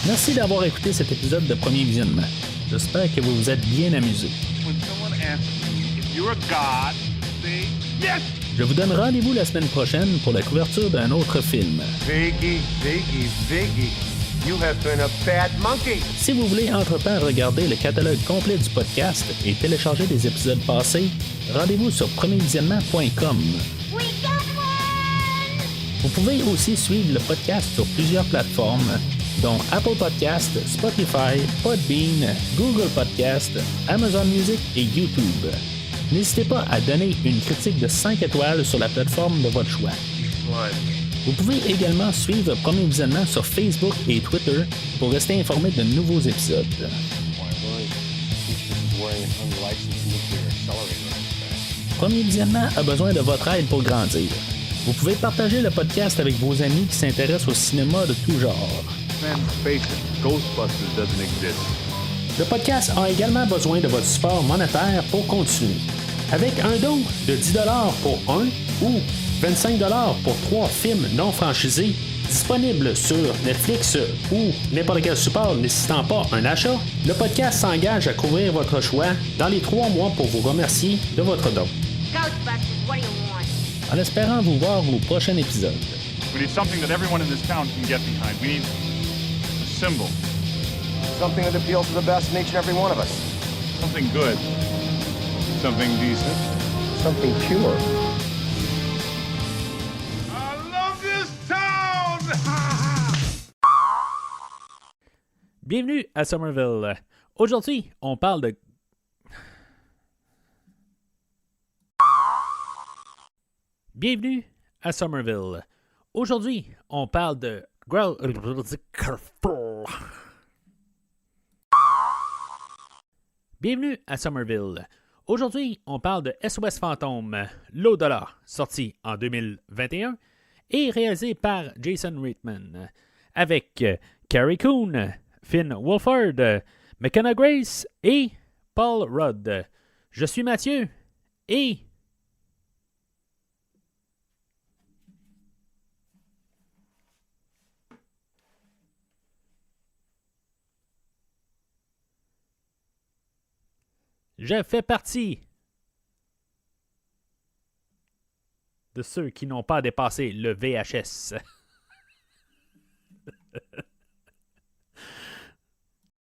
Merci d'avoir écouté cet épisode de Premier Visionnement. J'espère que vous vous êtes bien amusés. Je vous donne rendez-vous la semaine prochaine pour la couverture d'un autre film. You have been a bad monkey. Si vous voulez entre-temps regarder le catalogue complet du podcast et télécharger des épisodes passés, rendez-vous sur premiervisionnement.com. Vous pouvez aussi suivre le podcast sur plusieurs plateformes, dont Apple Podcast, Spotify, Podbean, Google Podcast, Amazon Music et YouTube. N'hésitez pas à donner une critique de 5 étoiles sur la plateforme de votre choix. Vous pouvez également suivre Premier Visionnement sur Facebook et Twitter pour rester informé de nouveaux épisodes. Premier Visionnement a besoin de votre aide pour grandir. Vous pouvez partager le podcast avec vos amis qui s'intéressent au cinéma de tout genre. Le podcast a également besoin de votre support monétaire pour continuer. Avec un don de 10$ pour un ou 25$ pour 3 films non franchisés disponibles sur Netflix ou n'importe quel support nécessitant pas un achat, le podcast s'engage à couvrir votre choix dans les 3 mois pour vous remercier de votre don. En espérant vous voir au prochain épisode. We need something that everyone in this town can get behind. We need a symbol. Something that appeals to the best in each and every one of us. Something good. Something decent. Something pure. I love this town! Bienvenue à Somerville. Aujourd'hui, on parle de... Bienvenue à Somerville. Aujourd'hui, on parle de... Bienvenue à Somerville. Aujourd'hui, on parle de SOS Fantôme, l'au-delà, sorti en 2021 et réalisé par Jason Reitman, avec Carrie Coon, Finn Wolfhard, McKenna Grace et Paul Rudd. Je suis Mathieu et... je fais partie de ceux qui n'ont pas dépassé le VHS.